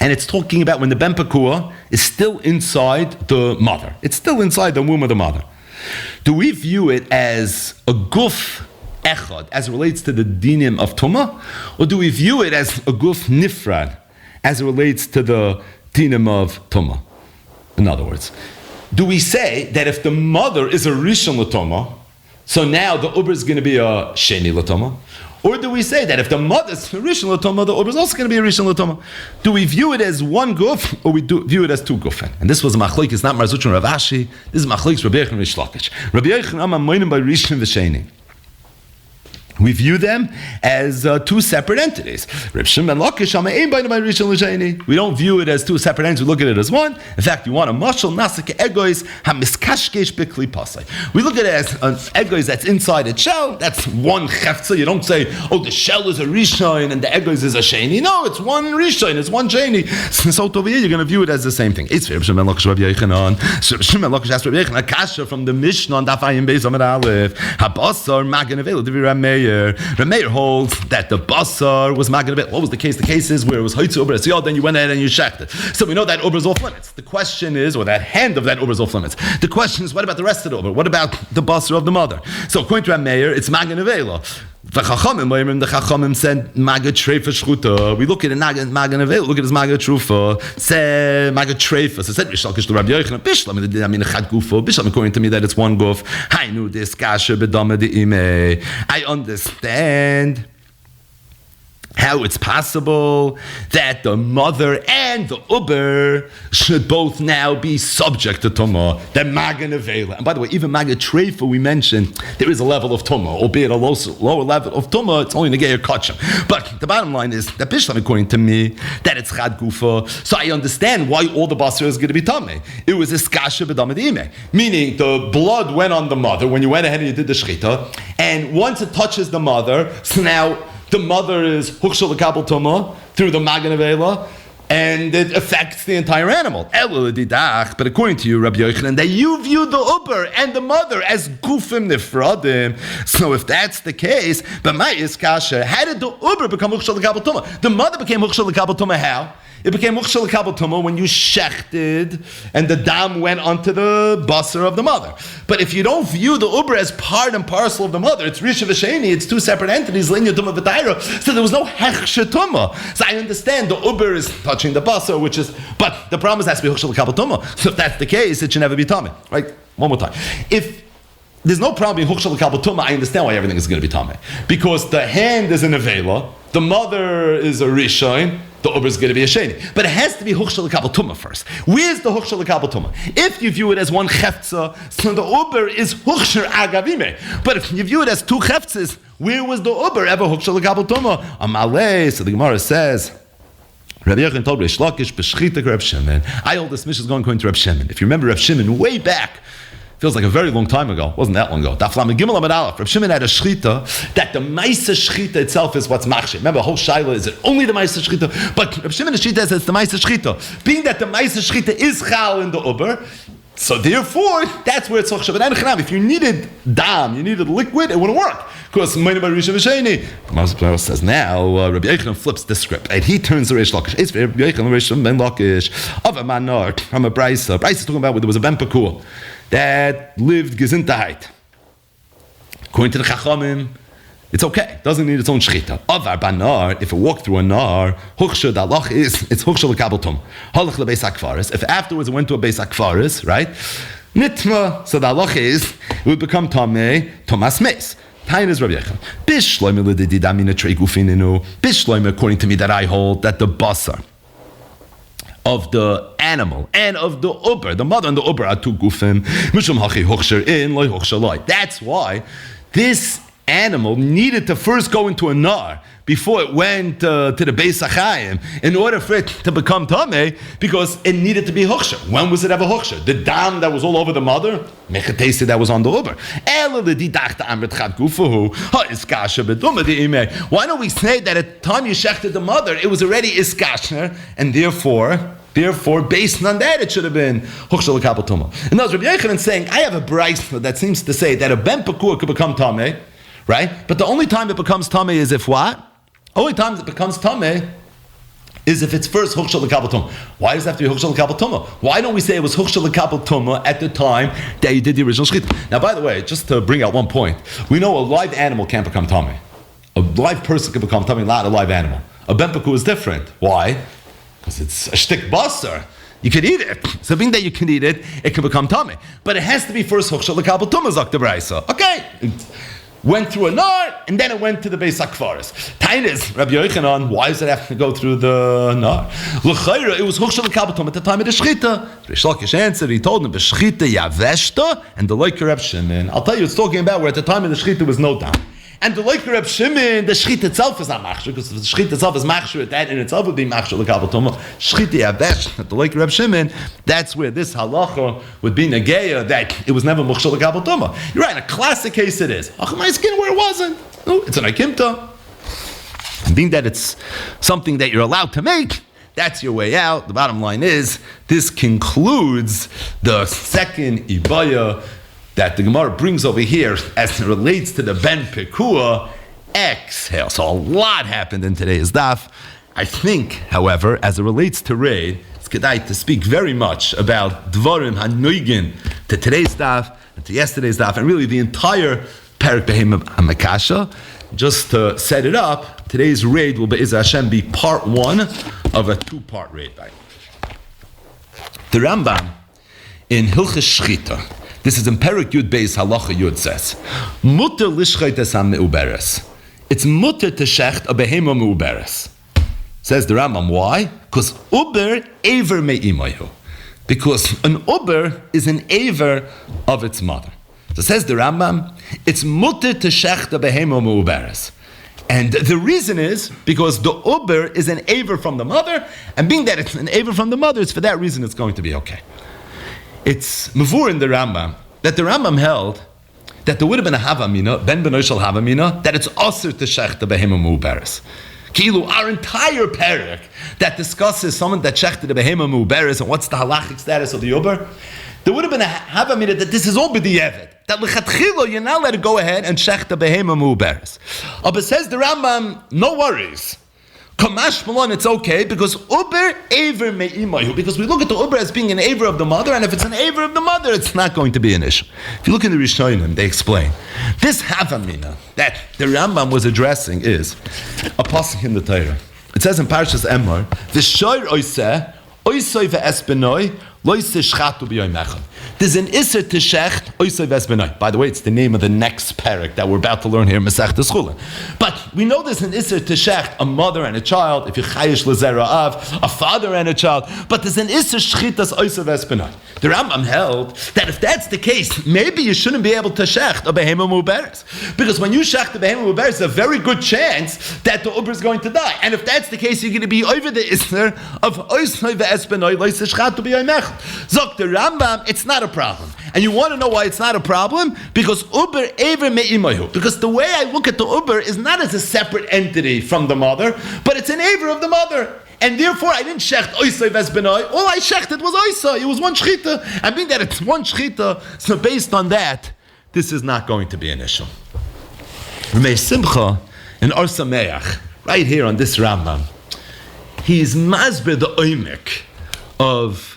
and it's talking about when the ben pekua is still inside the mother. It's still inside the womb of the mother. Do we view it as a guf echad as it relates to the dinim of tumah, or do we view it as a guf nifrad as it relates to the dinim of tumah? In other words, do we say that if the mother is a rishon l'toma, so now the uber is going to be a sheni l'toma? Or do we say that if the mother is a rishon l'toma, the uber is also going to be a rishon l'toma? Do we view it as one guf, or we view it as two gufen? And this was a machlok, it's not Marzuch and Rav Ashi, this is machlok Rabbi Yochanan and Rish Lakish. Rabbi Yochanan am amoinim by rishon v'sheni. We view them as two separate entities. We don't view it as two separate entities. We look at it as one. In fact, you want a mashal nasik egois hamiskashkesh bikli pasay. We look at it as an egois that's inside its shell. That's one cheftza. You don't say, oh, the shell is a rishon and the egois is a sheni. No, it's one rishon. It's one sheni. So over here, you're going to view it as the same thing. It's Rabbi Yochanan Akasha from the Mishnah on Dafayim Beis Amud Aleph. Habasar magen avelu divi Rameir. Rameir holds that the basar was magen avelu. What was the case? The case is where it was hoitzu uber esiyah, then you went ahead and you shecht it. So we know that uber is off limits. The question is, or that hand of that uber is off limits. The question is, what about the rest of the uber? What about the basar of the mother? So according to Rameir, it's magen avelu. The Chachamim said magen treifa shchuta. We look at it magen avelu. Look at his magen trufa. Say magen treifa. So said Rish Lakish to Rabbi Yochanan. Bishlam. I mean chad gufo. Bishlam according to me that it's one guf. I knew this kasher bedama deime. I understand how it's possible that the mother and the uber should both now be subject to tumah. They're magen avela. And by the way, even magen treifa we mentioned, there is a level of tumah, albeit a lower level of tumah. It's only negei or kachim. But the bottom line is that bishlam, according to me, that it's chad gufa. So I understand why all the basar is going to be tameh. It was a skasha b'damad ime, meaning the blood went on the mother when you went ahead and you did the shechita, and once it touches the mother, so now the mother is hukshal l'kabel tumah through the magen avela, and it affects the entire animal. But according to you, Rabbi Yochanan, that you view the uber and the mother as gufim nifradim. So if that's the case, but my iskasha, how did the uber become hukshal l'kabel tumah? The mother became hukshal l'kabel tumah how? It became mukshal l'kabel tumah when you shechted and the dam went onto the basar of the mother. But if you don't view the uber as part and parcel of the mother, it's risha v'sheni, it's two separate entities, linya tumah v'tayra, so there was no hechshe tumah. So I understand the uber is touching the basar, which is, but the problem is it has to be mukshal l'kabel tumah. So if that's the case, it should never be tumah. Right? One more time. If there's no problem in hukshal l'kabel tumah, I understand why everything is going to be tumah. Because the hand is an avela, the mother is a rishon, the uber is going to be a sheni. But it has to be huchshal l'kabel tumah first. Where's the huchshal l'kabel tumah? If you view it as one cheftza, so the uber is huchshar agavime. But if you view it as two cheftzes, where was the uber ever huchshal l'kabel tumah? Amalei, so the Gemara says, Rabbi Yochanan told Rish Lakish, b'shchita Reb Shimon. I hold this mission is going to Reb Shimon. If you remember Reb Shimon way back, feels like a very long time ago. Wasn't that long ago. Daflam Gimel Amud Aleph. Reb Shimon had a shchita that the Maisa shchita itself is what's machshir. Remember, the whole shaila is it only the Maisa shchita? But Reb Shimon's shchita says it's the Maisa shchita. Being that the Maisa shchita is chal in the uber, so therefore that's where it's choshev. But if you needed dam, you needed liquid, it wouldn't work. Because Meina Bar Rishon v'Sheni. Gemara says now Rabbi Yochanan flips the script and he turns to Rish Lakish. It's Rabbi Yochanan Rishon ben Lakish of a manar from a brisa. Brisa is talking about where there was a ben pekua that lived gesintheit. According to the Chachamim, it's okay. It doesn't need its own shechita. Avar banar, if it walked through a nar, huchsha dalach is, it's huchsha l'kabel tum. Halach lebeis hakfaris. If afterwards it went to a beis hakfaris, right? Nitma, so the halach is, it would become tameh, tomas meis. Tain is Rabbi Yochanan. Bishloime l'dididamina trei gufininu. Bishloime, according to me, that I hold that the basar of the animal and of the uber, the mother and the uber are two gufim. Mishum hachi hochsher in, loy hochsher loy. That's why this animal needed to first go into a nar before it went to the Beis HaChaim in order for it to become Tameh, because it needed to be Hochsher. When was it ever Hochsher? The dam that was all over the mother? Mechatesi that was on the Uber. Why don't we say that at the time you shechted the mother, it was already Iskashner, and therefore, based on that, it should have been Hochsher l'kabel Tumah. And those Rabbi Yochanan saying, I have a brayso that seems to say that a ben pekua could become Tameh, right? But the only time it becomes Tameh is if what? Only time it becomes Tameh is if it's first Hochsher l'kabel Tumah. Why does it have to be Hochsher l'kabel Tumah? Why don't we say it was Hochsher l'kabel Tumah at the time that you did the original Shechita? Now, by the way, just to bring out one point, we know a live animal can't become Tameh. A live person can become Tameh, not a live animal. A ben pekua is different. Why? Because it's a shtik basar. You can eat it. So being that you can eat it, it can become Tameh. But it has to be first Hochsher l'kabel Tumah, Zok the Braisa. Okay. Went through a nar, and then it went to the Beis HaKfaris. Tainis, Rabbi Yochanan, why does it have to go through the nar? L'chayra, it was Hochsher l'kabel Tumah at the time of the Shechita. Rish Lakish answered, he told him, B'shechita yaveshta, and the like Reb Shimon. I'll tell you, it's talking about where at the time of the Shechita was no dam. And the like Reb Shimon, the Shechita itself is not machshir, because if the Shechita itself is machshir, that in itself would be machshir l'kabel Tumah. Shechita yaveshta, the like Reb Shimon, that's where this halacha would be negeya, that it was never machshir l'kabel Tumah. You're right, in a classic case it is. My skin where it wasn't. No, it's an akimta. And being that it's something that you're allowed to make, that's your way out. The bottom line is, this concludes the second ibaya that the Gemara brings over here as it relates to the Ben Pekua. Exhale. So a lot happened in today's daf. I think, however, as it relates to Raid, it's kedai to speak very much about Dvarim HaNoigin to today's daf and to yesterday's daf, and really the entire Perek Behemah HaMakasha. Just to set it up, today's Raid will be Hashem be part one of a two-part Raid. The Rambam in Hilchos Shechita, this is in Perek Yud Beis Halacha Yud says, Mutter lishchait es ha-meuberes. It's mutter to shecht a behema meuberes. Says the Rambam, why? Because uber aver me'imayu. Because an uber is an aver of its mother. So says the Rambam, it's mutter to shecht a behema meuberes. And the reason is because the uber is an aver from the mother, and being that it's an aver from the mother, it's for that reason it's going to be okay. It's mavur in the Rambam that the Rambam held that there would have been a havamina, ben benoishal havamina, that it's osir to shech the behema mu'beres. Kilu, our entire parak that discusses someone that shechted the behema mu'beres and what's the halachic status of the uber, there would have been a havamina that this is all b'di'evet. That l'chatchilo, you're not allowed to go ahead and shech the behema mu'beres. But says the Rambam, no worries. Kamash Malon, it's okay because Uber Aver Me'imayu, because we look at the Uber as being an Aver of the mother, and if it's an Aver of the mother, it's not going to be an issue. If you look in the Rishonim, they explain this Havamina that the Rambam was addressing is a pasuk in the Torah. It says in Parshas Emor, V'shoir oiseh oisoi ve'esbenoi loiseh shchatu b'yoyim echad. There's an Isser to Shecht, Oisei Vesbenai. By the way, it's the name of the next parak that we're about to learn here in Masechtas Chulin. But we know there's an Isser to Shecht, a mother and a child, if you Chayish Lezera Av, a father and a child. But there's an Isser Shchitas Oisei Vesbenai. The Rambam held that if that's the case, maybe you shouldn't be able to Shecht a Behema Muberes. Because when you Shecht a Behema Muberes, there's a very good chance that the Uber is going to die. And if that's the case, you're going to be over the Isser of Oisei Vesbenai, Loisei Shchatu b'yoyim echad. Zok the Rambam, it's not a problem. And you want to know why it's not a problem? Because Uber Aver Me'imayu. Because the way I look at the Uber is not as a separate entity from the mother, but it's an Aver of the mother. And therefore I didn't shecht Oisei Vesbenoi. All I shechted was Oisei. It was one shechita. I mean that it's one shechita. So based on that, this is not going to be an issue. Ramei Simcha in Or Sameach, right here on this Rambam, he is masber the oimik of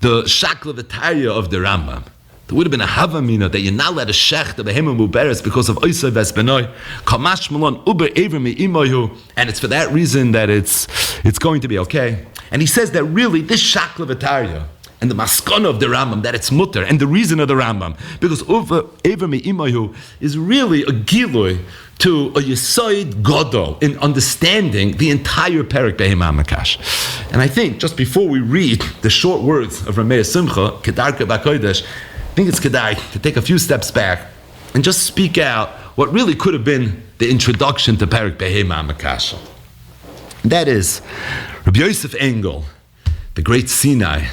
the shaklavataria of the Rambam. There would have been a havamina that you're not allowed to shech the behema muberes because of oisei vesbenoi. Kamash malon uber aver me'imayu, and it's for that reason that it's going to be okay. And he says that really this shaklavataria and the maskana of the Rambam that it's mutter, and the reason of the Rambam, because Ever Me'imayu is really a gilui to a Yesod Gadol in understanding the entire Perek Behema Makash. And I think just before we read the short words of Rameh Simcha, Kedarka B'Kodesh, I think it's kedai to take a few steps back and just speak out what really could have been the introduction to Perek Behema Makash. That is, Rabbi Yosef Engel, the great Sinai,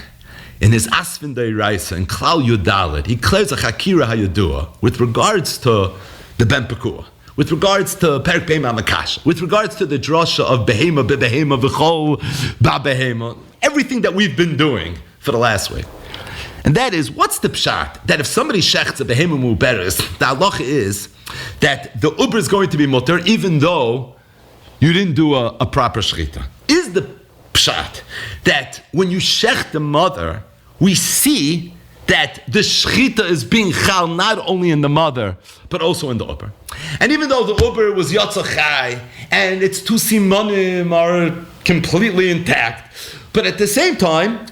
in his Asfin Deiraisa and Klal Yudalit, he declares a Chakira Hayadua with regards to the Ben Pekua, with regards to Perek Behema Makash, with regards to the drasha of Behema, Behema, V'chol, Ba Behema, everything that we've been doing for the last week. And that is, what's the pshat? That if somebody shechts a Behema Muberes, the halacha is that the Uber is going to be mutter even though you didn't do a proper shechita. Is the pshat that when you shech the mother, we see that the shechita is being chal not only in the mother, but also in the upper. And even though the upper was yatzachai, and its two simonim are completely intact, but at the same time,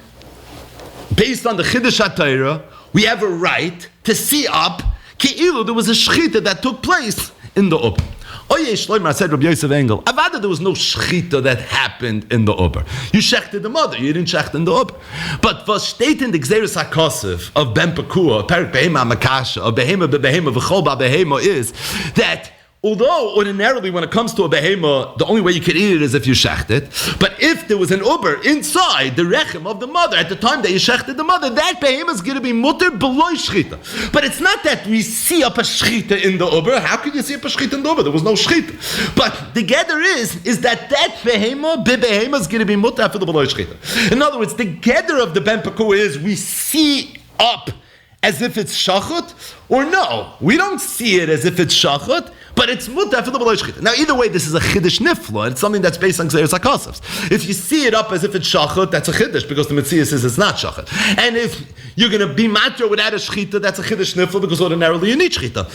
based on the Chiddush HaTorah, we have a right to see up ki'ilu there was a shechita that took place in the upper. Oye Shloimeh said Rabbi Yosef Engel, Avada there was no shechita that happened in the upper. You shechted the mother, you didn't shecht in the upper. But was steht in the Gzeres HaKosef of Ben Pekua, Perek Behema Makasha, of Behema Behema V'chol Ba Behema is that although ordinarily when it comes to a behema, the only way you can eat it is if you shecht it. But if there was an uber inside the rechem of the mother at the time that you shechted the mother, that behema is going to be mutter below shchita. But it's not that we see up a shchita in the uber. How could you see up a shchita in the uber? There was no shchita. But the gather is that behema, behema is going to be mutter after the below shchita. In other words, the gather of the Ben Pekua is we see up as if it's shachut, or no, we don't see it as if it's shachut, but it's mutar for the b'lo shchita. Now, either way, this is a chiddush nifla. It's something that's based on Gzeres HaKosef. If you see it up as if it's shachut, that's a chiddush because the Metziah says it's not shachut. And if you're going to be matter without a shchita, that's a chiddush nifla because ordinarily you need shchita.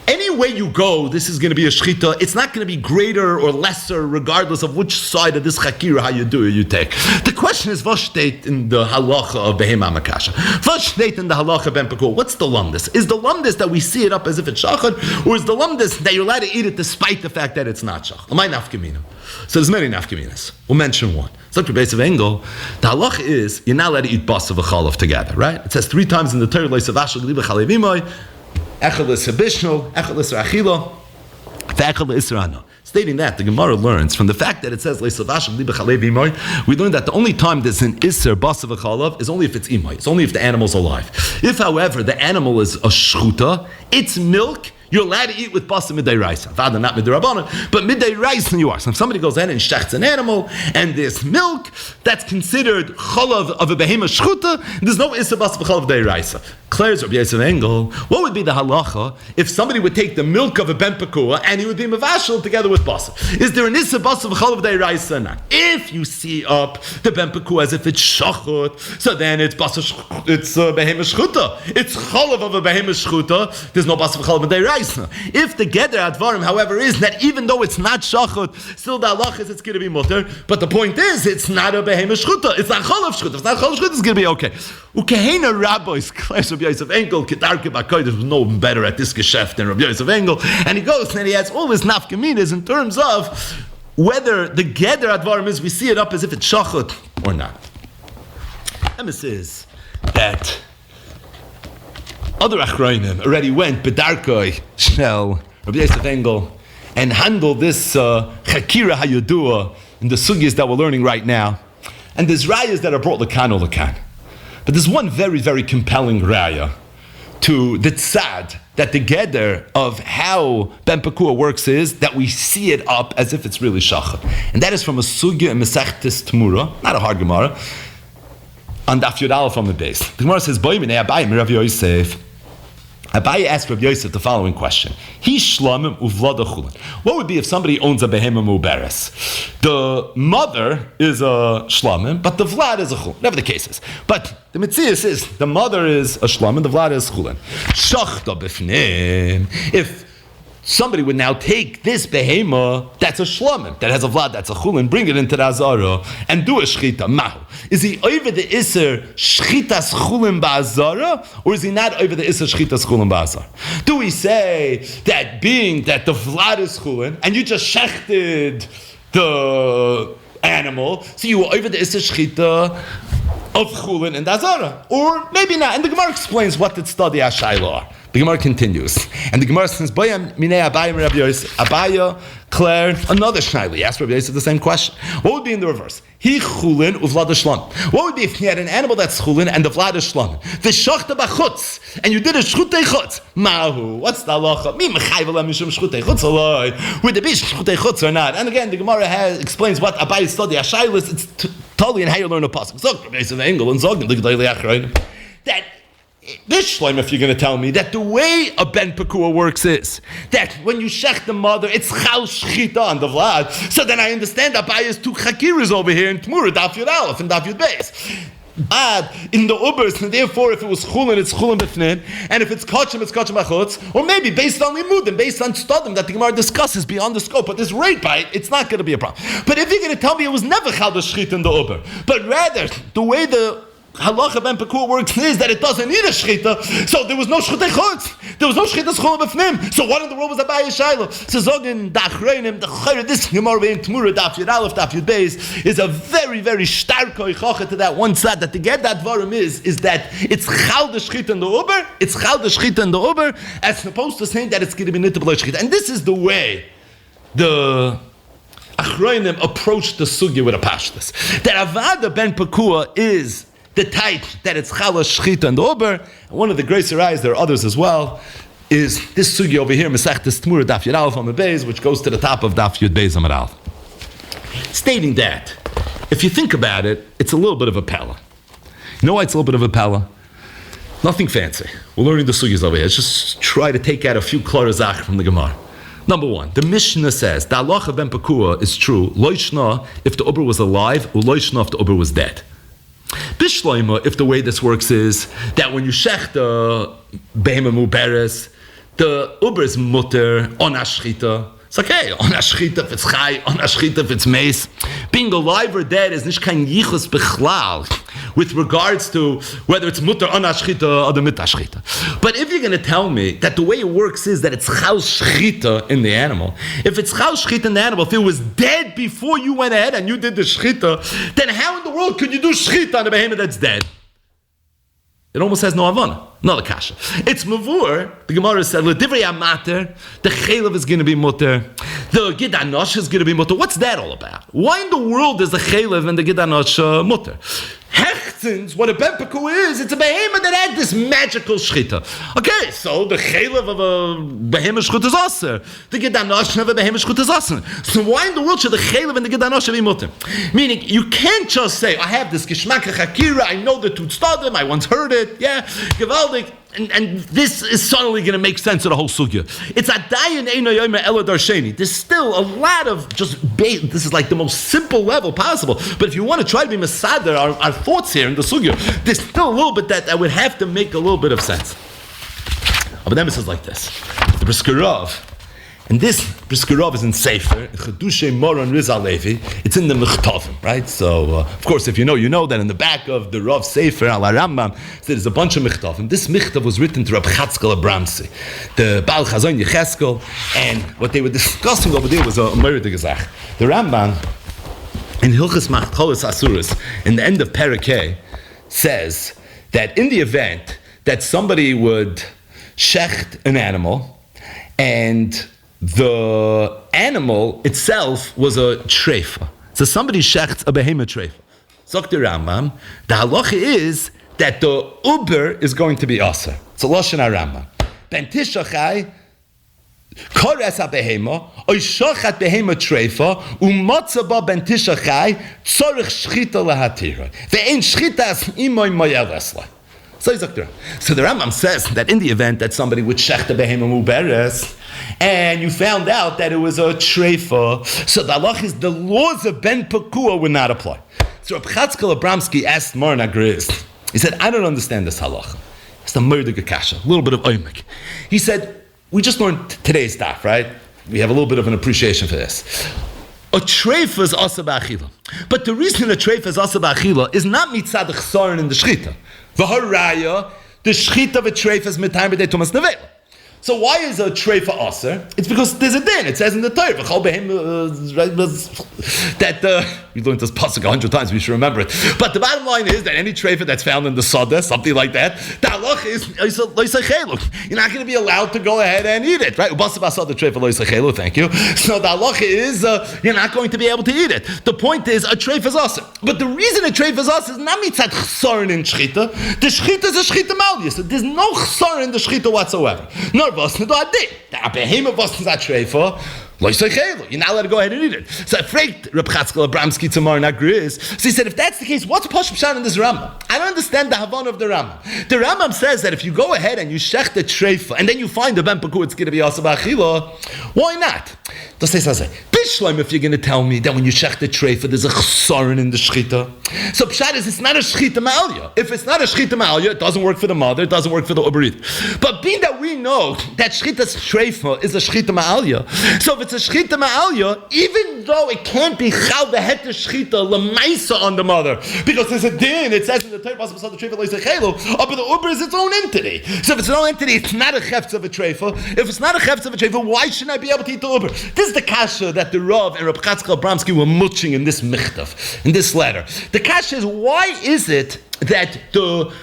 Any way you go, this is going to be a shchita. It's not going to be greater or lesser, regardless of which side of this chakira how you do it, you take. The question is, what state in the halacha of Behema Makasha? What state in the halacha of Ben Pekua? What's the lumdis? Is the lumdis that we see it up as if it's shachar, or is the lumdis that you're allowed to eat it despite the fact that it's not shachar? Amay nafkamina. So there's many nafkaminas. We'll mention one. So the base of Engel, the halacha is you're not allowed to eat basa v'chalav together, right? It says 3 times in the Torah, le'savashal gliba chalevimai, echad l'sabishno, echad l'srachilo, v'echad l'israno. Stating that, the Gemara learns from the fact that it says le'savashal gliba chalevimai, we learn that the only time there's an iser basa v'chalav is only if it's imai. It's only if the animal's alive. If, however, the animal is a shchuta, its milk you're allowed to eat with basa midday rice. Father, not midday rabbanon, but midday rice you are. So if somebody goes in and shechts an animal, and there's milk, that's considered cholav of a behema shchuta, there's no issa basa v'cholav day rice. Claire's Rabbi Yosef Engel, what would be the halacha if somebody would take the milk of a ben pekua and he would be mavashal together with basa? Is there an issa basa v'cholav day rice or not? If you see up the ben pekua as if it's shachut, so then it's basa, it's behema shchuta. It's cholav of a behema shchuta, there's no basa v'cholav day rice. If the Geder Advarim, however, is that even though it's not shachut, still the halach is it's going to be mutter. But the point is, it's not a behema shchuta. It's not cholav shchuta. If it's not cholav shchuta, it's going to be okay. Ukehena rabbis, Clash Rabbi Yosef Engel, Kedarke Bakoy, there's no one better at this geschäft than Rabbi Yosef Engel. And he goes and he has all his nafkaminas in terms of whether the Geder Advarim is, we see it up as if it's shachut or not. Emes is that other achronim already went bedarkoi shel Rabbi Yosef Engel and handled this chakira hayudua in the sugyas that we're learning right now. And there's rayas that are brought lakan or lakan. But there's one very, very compelling raya to the tzad that the geder of how Ben Pekua works is that we see it up as if it's really shachar. And that is from a sugya in Mesechtes Tmura, not a hard Gemara, on Daf Yud Aleph from the base. The Gemara says, Boy minei Abaye mi Rav Yosef. Abaye asked Rav Yosef the following question. He shlamim uvlada chulin. What would be if somebody owns a behema muberes? The mother is a shlamim, but the vlad is a chulin. Whatever the case is. But the Metziah says the mother is a shlamim, the vlad is chulin. Shachta b'fnim. If somebody would now take this behema that's a shlomim, that has a vlad, that's a chulin, bring it into the azara and do a shchita. Mahu. Is he over the iser shchitas chulin ba'azara, or is he not over the iser shchitas chulin ba'azara? Do we say that being that the vlad is chulin and you just shechted the animal, so you were over the iser shchita of chulin and azara, or maybe not? And the Gemara explains what did study Ashayla are. The Gemara continues, and the Gemara says, "Bayam minei Abaya Rabbi Yosef." Abaya declared another shayla. He asked Rabbi Yosef the same question. What would be in the reverse? He chulin uvlad shlam. What would be if he had an animal that's chulin and the vlad is shlam? V'shachta b'chutz, and you did a shchutei chutz. Mahu. What's the halacha? Mi mechayvel mishum shchutei chutz aloi. Would there be shchutei chutz or not? And again, the Gemara explains what Abaya study Ashayla. It's totally in how you learn a pasuk. Zog Rabbi Yosef Engel and Zog the Gedolei Achronim that. This shleim, if you're going to tell me that the way a ben pekua works is that when you shech the mother, it's chal shchita on the vlad. So then I understand that Abaya's two chakiras over here in Tmura, Daf Yud Aleph and Daf Yud Beis. But in the ubers, and therefore if it was chulin, it's chulin b'fnin, and if it's kachim, it's kachim achutz, or maybe based on limudim, based on studim that the Gemara discusses beyond the scope. But this rate bite, it's not going to be a problem. But if you're going to tell me it was never chal the shchita in the uber, but rather the way the halacha ben pekua works is that it doesn't need a shchita, so there was no shchitei chutz, there was no shchita schula b'fnim. So what in the world was Abaya Shaila? So zogin dachreinim the chayre this Gemara in Tmura Daf Yud Aleph Daf Yud Beis is a very very starko ichacha to that one side that to get that varim is that it's chal the shchita in the uber, it's chal the shchita in the uber, as opposed to saying that it's going to be nitable shchita. And this is the way the achreinim approached the sugya with a pashtus. That avada ben pekua is the type that it's chala shchita and the ober. And one of the greater eyes, there are others as well, is this sugi over here, Mesechtes Tmura Daf Yud Aleph Amud Beis, which goes to the top of Daf Yud Beis Amud Aleph. Stating that, if you think about it, it's a little bit of a pella. You know why it's a little bit of a pella? Nothing fancy. We're learning the sugis over here. Let's just try to take out a few klarazach from the Gemara. Number one, the Mishnah says, the halacha ben pekua is true, loishna if the ober was alive, or loishna if the ober was dead. Bishloima, if the way this works is that when you shech the behemah muberes, the uber is mutter on ashchita. It's okay, on ashchita if it's chai, on ashchita if it's mace. Being alive or dead is nicht kein yichus bechlal with regards to whether it's mutter on ashchita or the mit ashchita. But if you're going to tell me that the way it works is that it's chal shchita in the animal, if it's chal shchita in the animal, if it was dead before you went ahead and you did the shchita, then how in the world could you do shchita on a behemoth that's dead? It almost has no avana, not a kasha. It's mavur. The Gemara said, "L'divrei amater, the chaylev is going to be mutter, the gid anosh is going to be mutter." What's that all about? Why in the world is the chaylev and the gid anosh mutter? Hechtins, what a ben pekua is, it's a behemoth that had this magical shchita. Okay, so the chaylev of a behemoth shchita is aser. The gid anosh of a behemoth shchita is aser. So why in the world should the chaylev and the gid anosh be mutter? Meaning, you can't just say, I have this geshmak chakira, I know the tutstadim, I once heard it, yeah, gewaldig, and this is suddenly going to make sense of the whole sugya. It's adayin eino yoyma ela darsheni. There's still a lot of just this is like the most simple level possible. But if you want to try to be masader our thoughts here in the sugya, there's still a little bit that would have to make a little bit of sense. But then it says like this: the Briskerov, and this Briskerov is in Sefer Chedushay Moron Rizal Levi. It's in the Mechtavim, right? So of course, if you know that in the back of the Rav Sefer Al Rambam, there's a bunch of Mechtavim. This Mechtav was written to Rab Chatzkel Abramsi, the Baal Chazon Yecheskel, and what they were discussing over there was a Merid Gezach. The Rambam in Hilchas Machcholos Asuras, in the end of Parakeh, says that in the event that somebody would shecht an animal and the animal itself was a treifa. So somebody shechts a behemoth treifa. Zok the Rambam, the halacha is that the uber is going to be aser. It's a lashon Rambam. Ben tishachai kores ha behema oy shachat behema treifa umatza ba ben tishachai tzorich shchita lahatira. Ve'en shchita as imoy moyel esla. So the Rambam says that in the event that somebody would shech the behemah muberes, and you found out that it was a treifa, so the halach is the laws of ben pekua would not apply. So Reb Chatzkel Abramsky asked Marna Grist. He said, I don't understand this halacha. It's the murder kasha, a little bit of oimik. He said, we just learned today's daf, right? We have a little bit of an appreciation for this. A treifa is asa ba'achila. But the reason a treifa is asa ba'achila is not mitzad chsaron in the shchita. V'haraya, the shchita of a treifa is mitayim b'dei tumas nevela. So why is a treifa aser? It's because there's a din. It says in the Torah, that we learned this pasuk 100 times. We should remember it. But the bottom line is that any treifa that's found in the sada, something like that, the halach is you're not going to be allowed to go ahead and eat it, right? Thank you. So the halach is you're not going to be able to eat it. The point is a treifa is aser. But the reason a treifa is aser is not mitzad chsaron in shchita. The shchita is a shchita malya. So there's no chsaron in the shchita whatsoever. No. You're not allowed to go ahead and eat it. So I freaked Reb Chatzkel Abramsky tomorrow in Agriz. So he said, if that's the case, what's Posh Pshat in this Rambam? I don't understand the Havon of the Rambam. The Rambam says that if you go ahead and you shech the treifa and then you find the ben peku, it's going to be asa b'achila. Why not? Bishlam, if you're going to tell me that when you shech the treifa, there's a chsaron in the shchita. So Pshat is, it's not a shchita ma'alya. If it's not a shchita ma'alya, it doesn't work for the mother, it doesn't work for the uberit. But being that we know that shchita's treifa is a shchita ma'alya, so if it's a shchita ma'alya, even though it can't be chal v'het shchita l'maisa on the mother, because there's a din, it says in the Torah, the treifa loisachelu, but the uber is its own entity. So if it's an own entity, it's not a chefetz of a treifa. If it's not a chefetz of a treifa, why shouldn't I be able to eat the uber? This is the kasha that the Rav and Reb Chatzkel Abramsky were mutching in this michtav, in this letter. The kasha is, why is it that the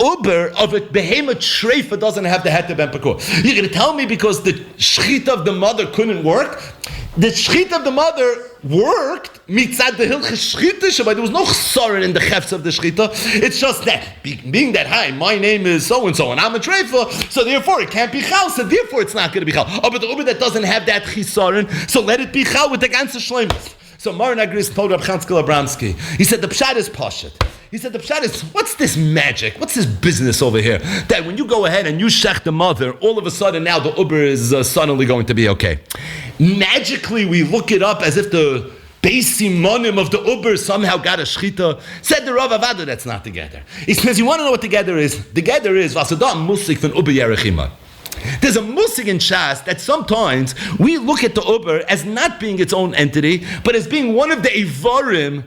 uber of a behemoth treifa doesn't have the heter ben pekur? You're going to tell me because the shchita of the mother couldn't work? The shchita of the mother worked mitzad the hilchas shchita, but there was no chsaron in the chefs of the shchita. It's just that being that high, my name is so and so, and I'm a treifa, so therefore it can't be chal. So therefore it's not going to be chal. Oh, but the uber that doesn't have that chisaron, so let it be chal with the ganze shleimus. So Maran Agris told Reb Chatzkel Abramsky. He said the pshat is pashut. He said the pshat is, what's this magic? What's this business over here? That when you go ahead and you shech the mother, all of a sudden now the uber is suddenly going to be okay. Magically we look it up as if the base simonim of the uber somehow got a shchita. Said the Rav Avada, that's not together. He says, you want to know what together is? Together is vasadam musik von uber yerechima. There's a musig in Shas that sometimes we look at the uber as not being its own entity, but as being one of the ivarim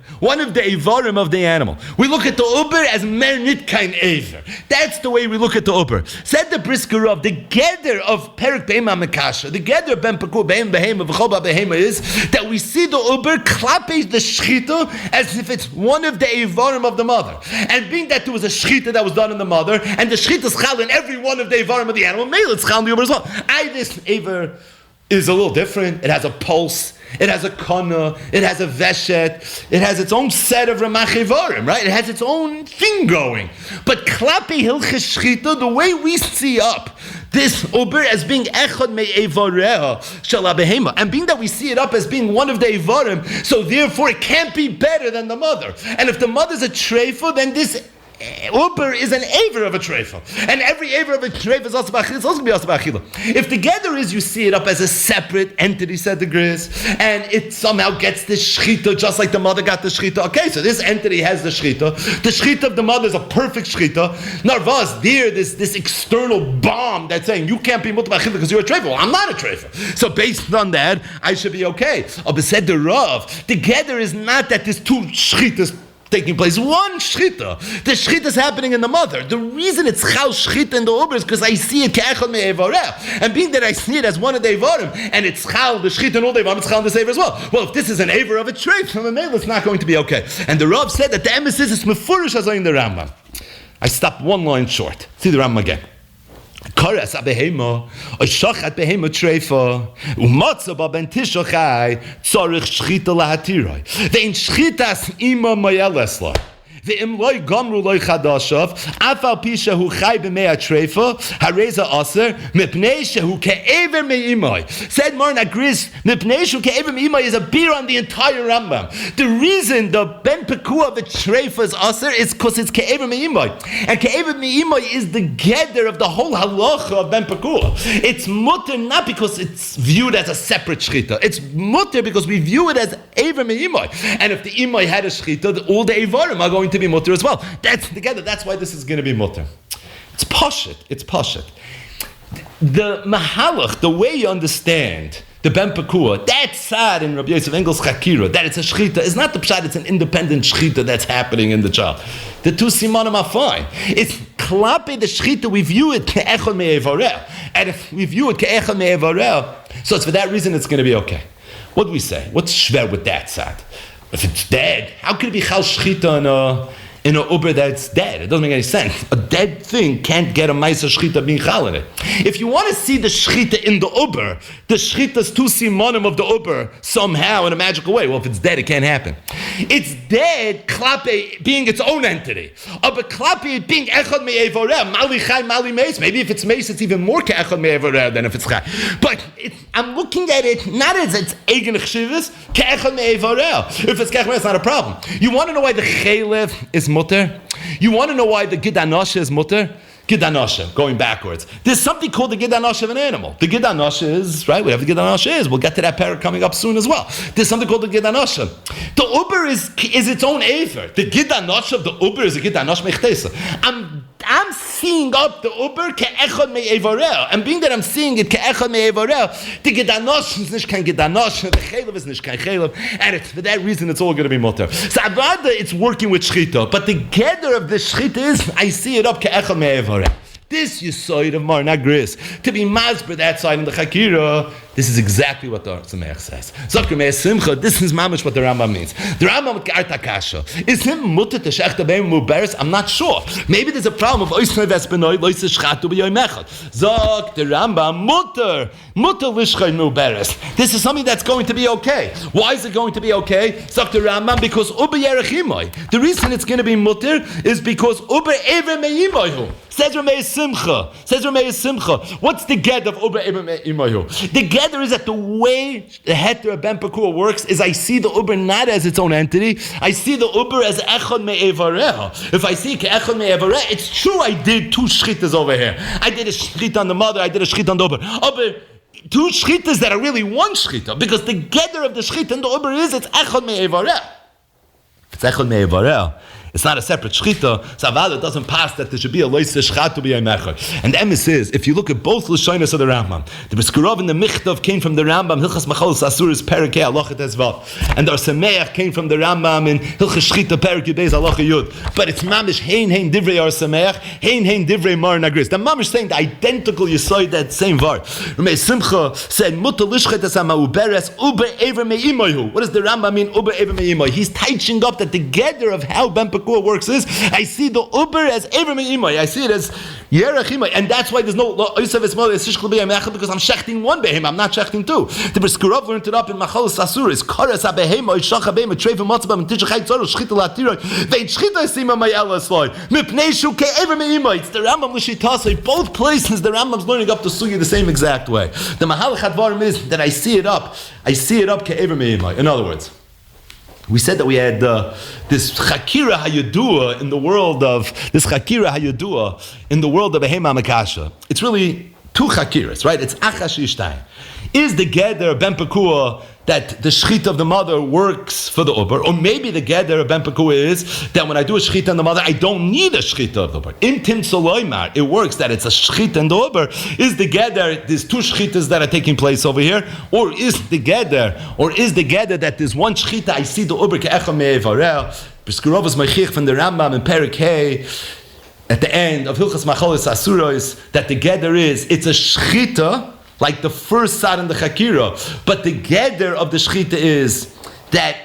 of the animal. We look at the uber as mernit kain aver. That's the way we look at the uber. Said the Brisker of the gather of Perik Behema Mekasha, the gather of Ben Pekur Behem Behema V'choba Behema is that we see the uber klape the shchita as if it's one of the ivarim of the mother. And being that there was a shchita that was done in the mother, and the shchita is chal in every one of the ivarim of the animal, it's chal in the uber as well. This aver is a little different. It has a pulse. It has a kana. It has a veshet. It has its own set of ramach ivarim, right? It has its own thing going. But klapi hilchis shchita, the way we see up this uber as being echad me evareha shala behema, and being that we see it up as being one of the evarim, so therefore it can't be better than the mother. And if the mother's a treifa, then this uber is an aver of a treifa, and every aver of a treifa is also b'achila. It's also going to be also b'achila. If together is you see it up as a separate entity, said the Gris, and it somehow gets the shchita just like the mother got the shchita. Okay, so this entity has the shchita. The shchita of the mother is a perfect shchita. Narvaz, there, this external bomb that's saying you can't be mutar b'achila because you're a treifa. Well, I'm not a treifa. So based on that, I should be okay. But said the Rav, together is not that there's two shchitas taking place. One shchita. The shchita is happening in the mother. The reason it's chal shchita in the uber is because I see it ke'echad me'evareh. And being that I see it as one of the evarim, and it's chal, the shchita and all the evarim, it's chal in this aver as well. Well, if this is an aver of a trait from a male, it's not going to be okay. And the Rav said that the emphasis is mefurish as in the Rambam. I stopped one line short. See the Rambam again. Karas abehema, a shachat behema treifa, umatza ba ben tishochai, tzarich shchita lahatiroi. Vein shchitas ima mayelesla. Ve'im loy gamru loy chadashav, afal pisha hu chai b'mei atreifa, hareza aser, mipnei shehu ke'ever me'imai. Said Maran Agris, mipnei shehu ke'ever me'imai is a beer on the entire Rambam. The reason the ben peku of the treifa is aser is because it's ke'ever me'imai. And ke'ever me'imai is the gather of the whole halacha of ben peku. It's mutter not because it's viewed as a separate shchita. It's mutter because we view it as ever me'imai. And if the imai had a shchita, all the evarim are going to be mutter as well. That's together. That's why this is going to be mutter. It's pashut. the mahalach, the way you understand the Ben Pekua, that sad in Rabbi Yosef Engel's Chakira, that it's a shchita, is not the pshat, it's an independent shchita that's happening in the child. The two simanim are fine. It's klape the shchita, we view it ke'echad me'evarel. And if we view it ke'echad me'evarel, so it's for that reason it's going to be okay. What do we say? What's shver with that sad? If it's dead, how could it be chal shchita in a uber that's dead? It doesn't make any sense. A dead thing can't get a ma'aser shchita being chal in it. If you want to see the shchita in the uber, the shchita's two simonim of the uber somehow in a magical way. Well, if it's dead, it can't happen. It's dead, klape being its own entity. But klape being echad me'evoreh, mali chai, mali meis. Maybe if it's meis, it's even more ke'echad me'evoreh than if it's chai. But I'm looking at it not as its eigen chshivas, ke'echad me'evoreh. If it's ke'echad, it's not a problem. You want to know why the chaylev is mutter? You want to know why the gidanosha is mutter? Gidanosha, going backwards. There's something called the gidanosha of an animal. The gidanosha is, right, whatever the gidanosha is. We'll get to that parak coming up soon as well. There's something called the gidanosha. The uber is its own aver. The gidanosha of the uber is a gidanosha mechtesa. I'm seeing up the uber ke'echad me'evarel. And being that I'm seeing it ke'echad me'evarel, the gidanosha is nicht kein gidanosha, the chaylev is nicht kein chaylev, and for that reason it's all going to be mutter. So I'd rather it's working with shchita, but the gather of the shchita is, I see it up ke'echad me'evarel. This you saw it of Mar, not Gris. To be mazber that side in the Chakira, this is exactly what the Sameach says. Zakir Me'ez Simcha, this is mamish what the Rambam means. The Rambam with Ge'arta Kasha. Is him mutter to shechta beim muberes? I'm not sure. Maybe there's a problem of oisnei vespenoi, loise shchatu b'yoy mechad. Zak the Rambam, mutter lishchai muberes. This is something that's going to be okay. Why is it going to be okay? Zak the Rambam, because uber yerechimoi. The reason it's going to be mutter is because uber ever me'imoihu. Says Ramei Simcha. What's the get of Uber Eber Imayu? The gather is that the way the heter of Ben Pekua works is I see the Uber not as its own entity. I see the Uber as Echad Me'evareh. If I see Echad Me'evareh, it's true I did two shchitas over here. I did a shchita on the mother, I did a shchita on the Uber. Two shchitas that are really one shchita, because the gather of the shchita and the Uber is it's Echad Me'evareh. If it's Echad Me'evareh, it's not a separate shchita. Savada doesn't pass that there should be a loise shchat to be a mecher. And the emes is, if you look at both lashonos of the Rambam, the Beskurav and the Michtav came from the Rambam, Hilchas Machalos Asuris Perikei Alochet Ezvav, and the Sameach came from the Rambam in Hilchas Shchita Perikei Beis Alochet Yud. But it's mamish hein divrei Ar Sameach, hein divrei Mar Nagris. The mamish saying the identical Yisoid that same var. Ramei Simcha said Muta Lishchet Esama Uberes Uber Ever Me'imayu. What does the Rambam mean? Uber Ever Me'imayu. He's teaching up that the gather of how Ben Pekua works is I see the Uber as Ever Me'imai. I see it as Yerachimai. And that's why there's no Yosef Esmol Esishkul B'Yamechad, because I'm shechting one behem, I'm not shechting two. The Briskurov learned it up in Machalos Asuris. Karas HaBehema, Yishach HaBehema, Treva Matzabam, Tishachai Tzoro, Shchita Latiroi, Vein Shchita Esima Mayela Sloi, Mipnei Shuke Ever Me'imai. It's the Rambam L'Shitasa. Both places the Rambam's learning up the Sugi the same exact way. The Mahalach Hadvarim is that I see it up Ke Ever Me'imai. In other words, we said that we had this Chakira Hayadua in the world of Behema Makasha. It's really two Chakiras, right? It's Achash Ishtai. Is the Geder Ben Pekua that the shchita of the mother works for the uber, or maybe the Geder of Ben Pekua is that when I do a shchita on the mother, I don't need a shchita of the uber. In Tim Soloimar, it works that it's a shchita in the uber. Is the Geder, there's two shchitas that are taking place over here, or is the Geder that there's one shchita, I see the uber ke'echa me'evarel, B'skurovas Meichich from the Rambam and Perek Hey, at the end of Hilchas Machalos Asuros, that the Geder is, it's a shchita, like the first sad in the Chakira, but the gather of the Shchita is that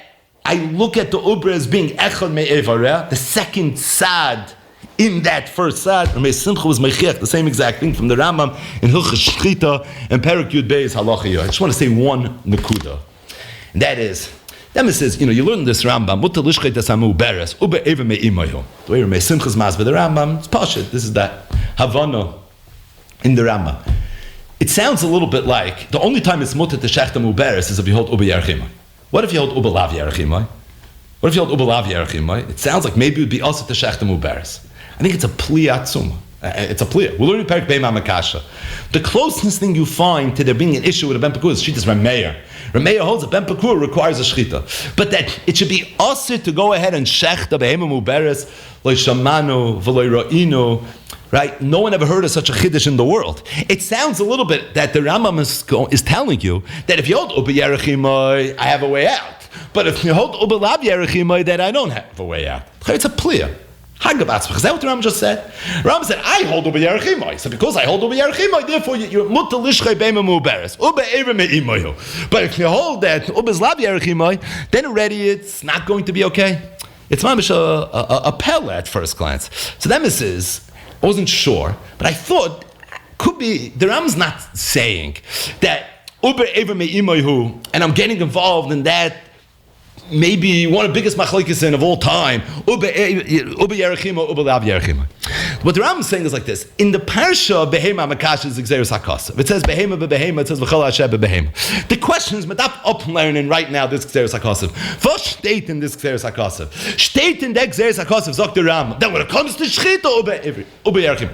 I look at the Ubra as being Echad Me'evareh, the second sad in that first sad. Ramei Simcha was Meichech, the same exact thing from the Rambam in Hilchas Shchita and Perek Yud Beis Halacha. I just want to say one Nakuda, and that is, Dema says, you learn this Rambam, Muta Lishchet Asamu Beres, Uber Eva Me'imayo. The way Ramei Simcha's mas with the Rambam, it's Pashit. This is that Havana in the Rambam. It sounds a little bit like the only time it's mutter to shechta muberes is if you hold uber yerachimai. What if you hold uber lav yerachimai? It sounds like maybe it would be also to shechta muberes. I think it's a pliya tzuma. It's a pliya. We're learning Perek Beima Makasha. The closest thing you find to there being an issue with a Ben Pekua is Shita's Rameir. Rameir holds that Ben Pekua requires a shchita, but that it should be also to go ahead and shechta behema muberes loy shamanu v'loy ra'inu. Right? No one ever heard of such a chiddush in the world. It sounds a little bit that the Rambam is telling you that if you hold Uba Yerechimai, I have a way out. But if you hold Uba Lav Yerechimai, then I don't have a way out. It's a plea. Hagabatzvach. Is that what the Rambam just said? Rambam said, I hold Uba Yerechimai. So because I hold Uba Yerechimai, therefore you're mutal lishchai beima muberes. Uba eva me'imayu. But if you hold that Uba Lav Yerechimai, then already it's not going to be okay. It's mamish a pella at first glance. So that is, I wasn't sure, but I thought could be the Rambam's not saying that Uber Ever Me'imayhu, and I'm getting involved in that. Maybe one of the biggest machlokes of all time, Uba Yerechima, Uba Lav Yerechima. What the Rambam is saying is like this: in the parsha, Behema Makash is Xeris Hakasav. It says Behema beBehema. It says V'chol Hashem beBehema. The question is, Madap up learning right now this Xeris Hakasav. What state in this Xeris Hakasav? State in that Xeris Hakasav, Zok the Rambam. Then when it comes to Shchita, Uba Yerechima.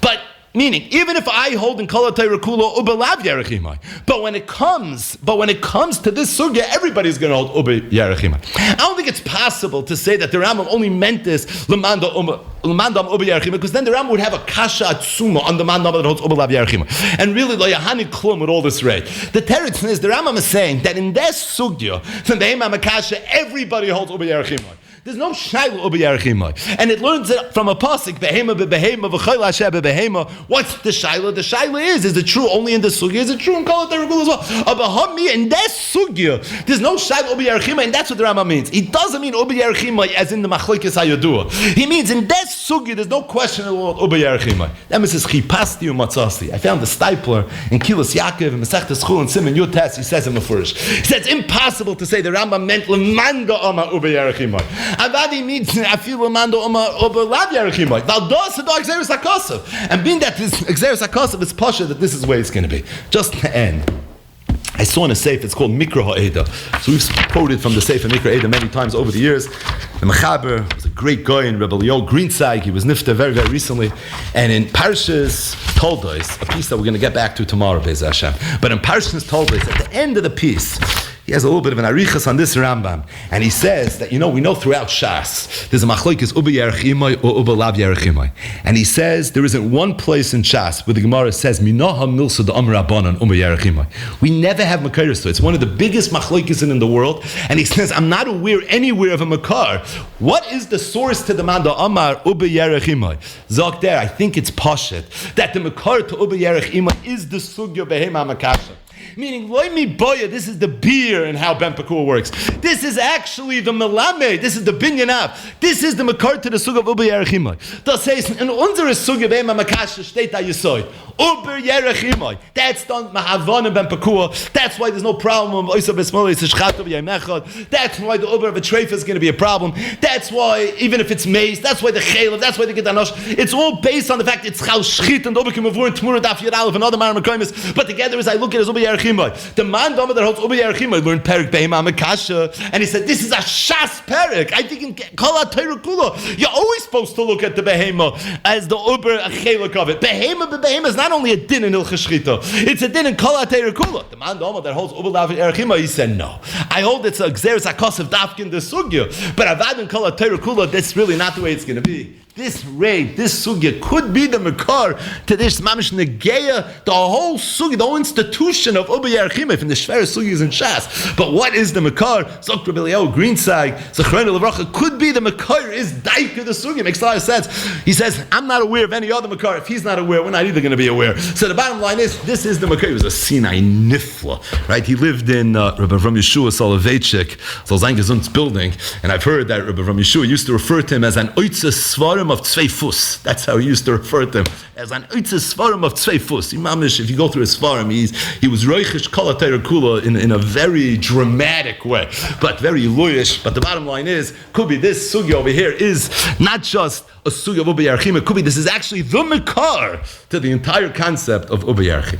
But meaning, even if I hold in Kol HaTorah Kula Uba Lav Yerechimai, but when it comes to this sugya, everybody's going to hold Uba Yerechimai. I don't think it's possible to say that the Rambam only meant this Lemandam Uba Yerechimai, because then the Rambam would have a kasha atzuma on the mandam that holds Uba Lav Yerechimai, and really lo yahani klum with all this rate. The teretz is the Rambam is saying that in this sugya, from the Imam Akasha, everybody holds Uba Yerechimai. There's no shayla Uba Yerechimai. And it learns it from a pasuk, Behema beBehema, V'chol Hashem beBehema. What's the shayla? The shayla is it true only in the sugya? Is it true in Kol HaTorah Kula as well? Abahami, in that sugya, there's no shayla Uba Yerechimai, and that's what the Rambam means. He doesn't mean Uba Yerechimai as in the machlokes hayadua. He means in that sugya, there's no question about Uba Yerechimai. That means it's chipasti umatzasi. I found the stipler in Kilas Yaakov and Masechtas Chulin Simon Yutes. He says in the first. He says it's impossible to say the Rambam meant lemanda ama Uba Yerechimai. Avadi means I feel Lamando over Lav Yerechimai. Valdos the Xeris Hakasav. And being that this Xeris Hakasav is pasha, that this is where it's going to be. Just to end. I saw in a seif, it's called Mikra Ha'eda. So we've quoted from the seif of Mikra Ha'eda many times over the years. The Mechaber was a great guy in Rebbe Leo Greenzeig. He was nifta very, very recently. And in Parshas Toldos, a piece that we're going to get back to tomorrow, Be'ez Hashem. But in Parshas Toldos, at the end of the piece, he has a little bit of an arichas on this Rambam, and he says that we know throughout Shas there's a machlokes Uba Yerechimai or Uba Lav Yerechimai, and he says there isn't one place in Shas where the Gemara says Minaha Milsa the Amr Rabbanan Uba Yerechimai. We never have makaros to it. It's one of the biggest machlokes in the world, and he says I'm not aware anywhere of a makar. What is the source to the Manda Amar Uba Yerechimai? Zok there, I think it's Pashet that the makar to Uba Yerechimai is the sugya behema makasha. Meaning, loimi boya, this is the beer and how Ben Pakua works. This is actually the melame, this is the binyanav. This is the makar to the sugya of Uber Yerechimai. Das says, in unsere sugya be'ema makasha steht da yisoy. Uber Yerechimai. That's done mahavan and Ben Pakua. That's why there's no problem of Oysa Besmoli, it's a shchat of Yemechad. That's why the Uber of a treif is going to be a problem. That's why, even if it's mace, that's why the chaylev, that's why the gedanosh, it's all based on the fact it's chal shchit and Uber Kimavur and Tmura Daf Yadalef and other Maramakaimis. But together, as I look at it, as Uber Yerechimai, the man that holds Uba Yerechimai learned Perik Behema Makasha, and he said, this is a Shas Perik. I think in Kol HaTorah Kula, you're always supposed to look at the Behema as the Uber Chelik of it. Behema is not only a din in Ilchas Shchita, it's a din in Kol HaTorah Kula. The man that holds Uba Lav Yerechimai, he said, no. I hold it's a Xeris HaKosav Dafkin the Sugya, but Avad in Kol HaTorah Kula, that's really not the way it's going to be. This raid, this sugya could be the makar to this mamish negeya, the whole sugya, the whole institution of Uba Yerechimai from the Shver sugyas in Shas. But what is the makar? Zok Rebbe Leo Greenzeig, Zechron Levracha, could be the makar is daika the sugya. Makes a lot of sense. He says, I'm not aware of any other makar. If he's not aware, we're not either going to be aware. So the bottom line is, this is the makar. He was a Sinai nifla, right? He lived in Rebbe from Yeshua Soloveitchik, Zolzangezund's building, and I've heard that Rebbe from Yeshua used to refer to him as an oitza svarim of Tzvei Fus. That's how he used to refer to him, as an oitza svarim of Tzvei Fus. Imamish, if you go through his svarim, he was roichish kol HaTorah Kula in a very dramatic way, but very loyish. But the bottom line is, could be this sugya over here is not just a sugya of Uba Yerechimai. Could be this is actually the makar to the entire concept of Uba Yerechimai.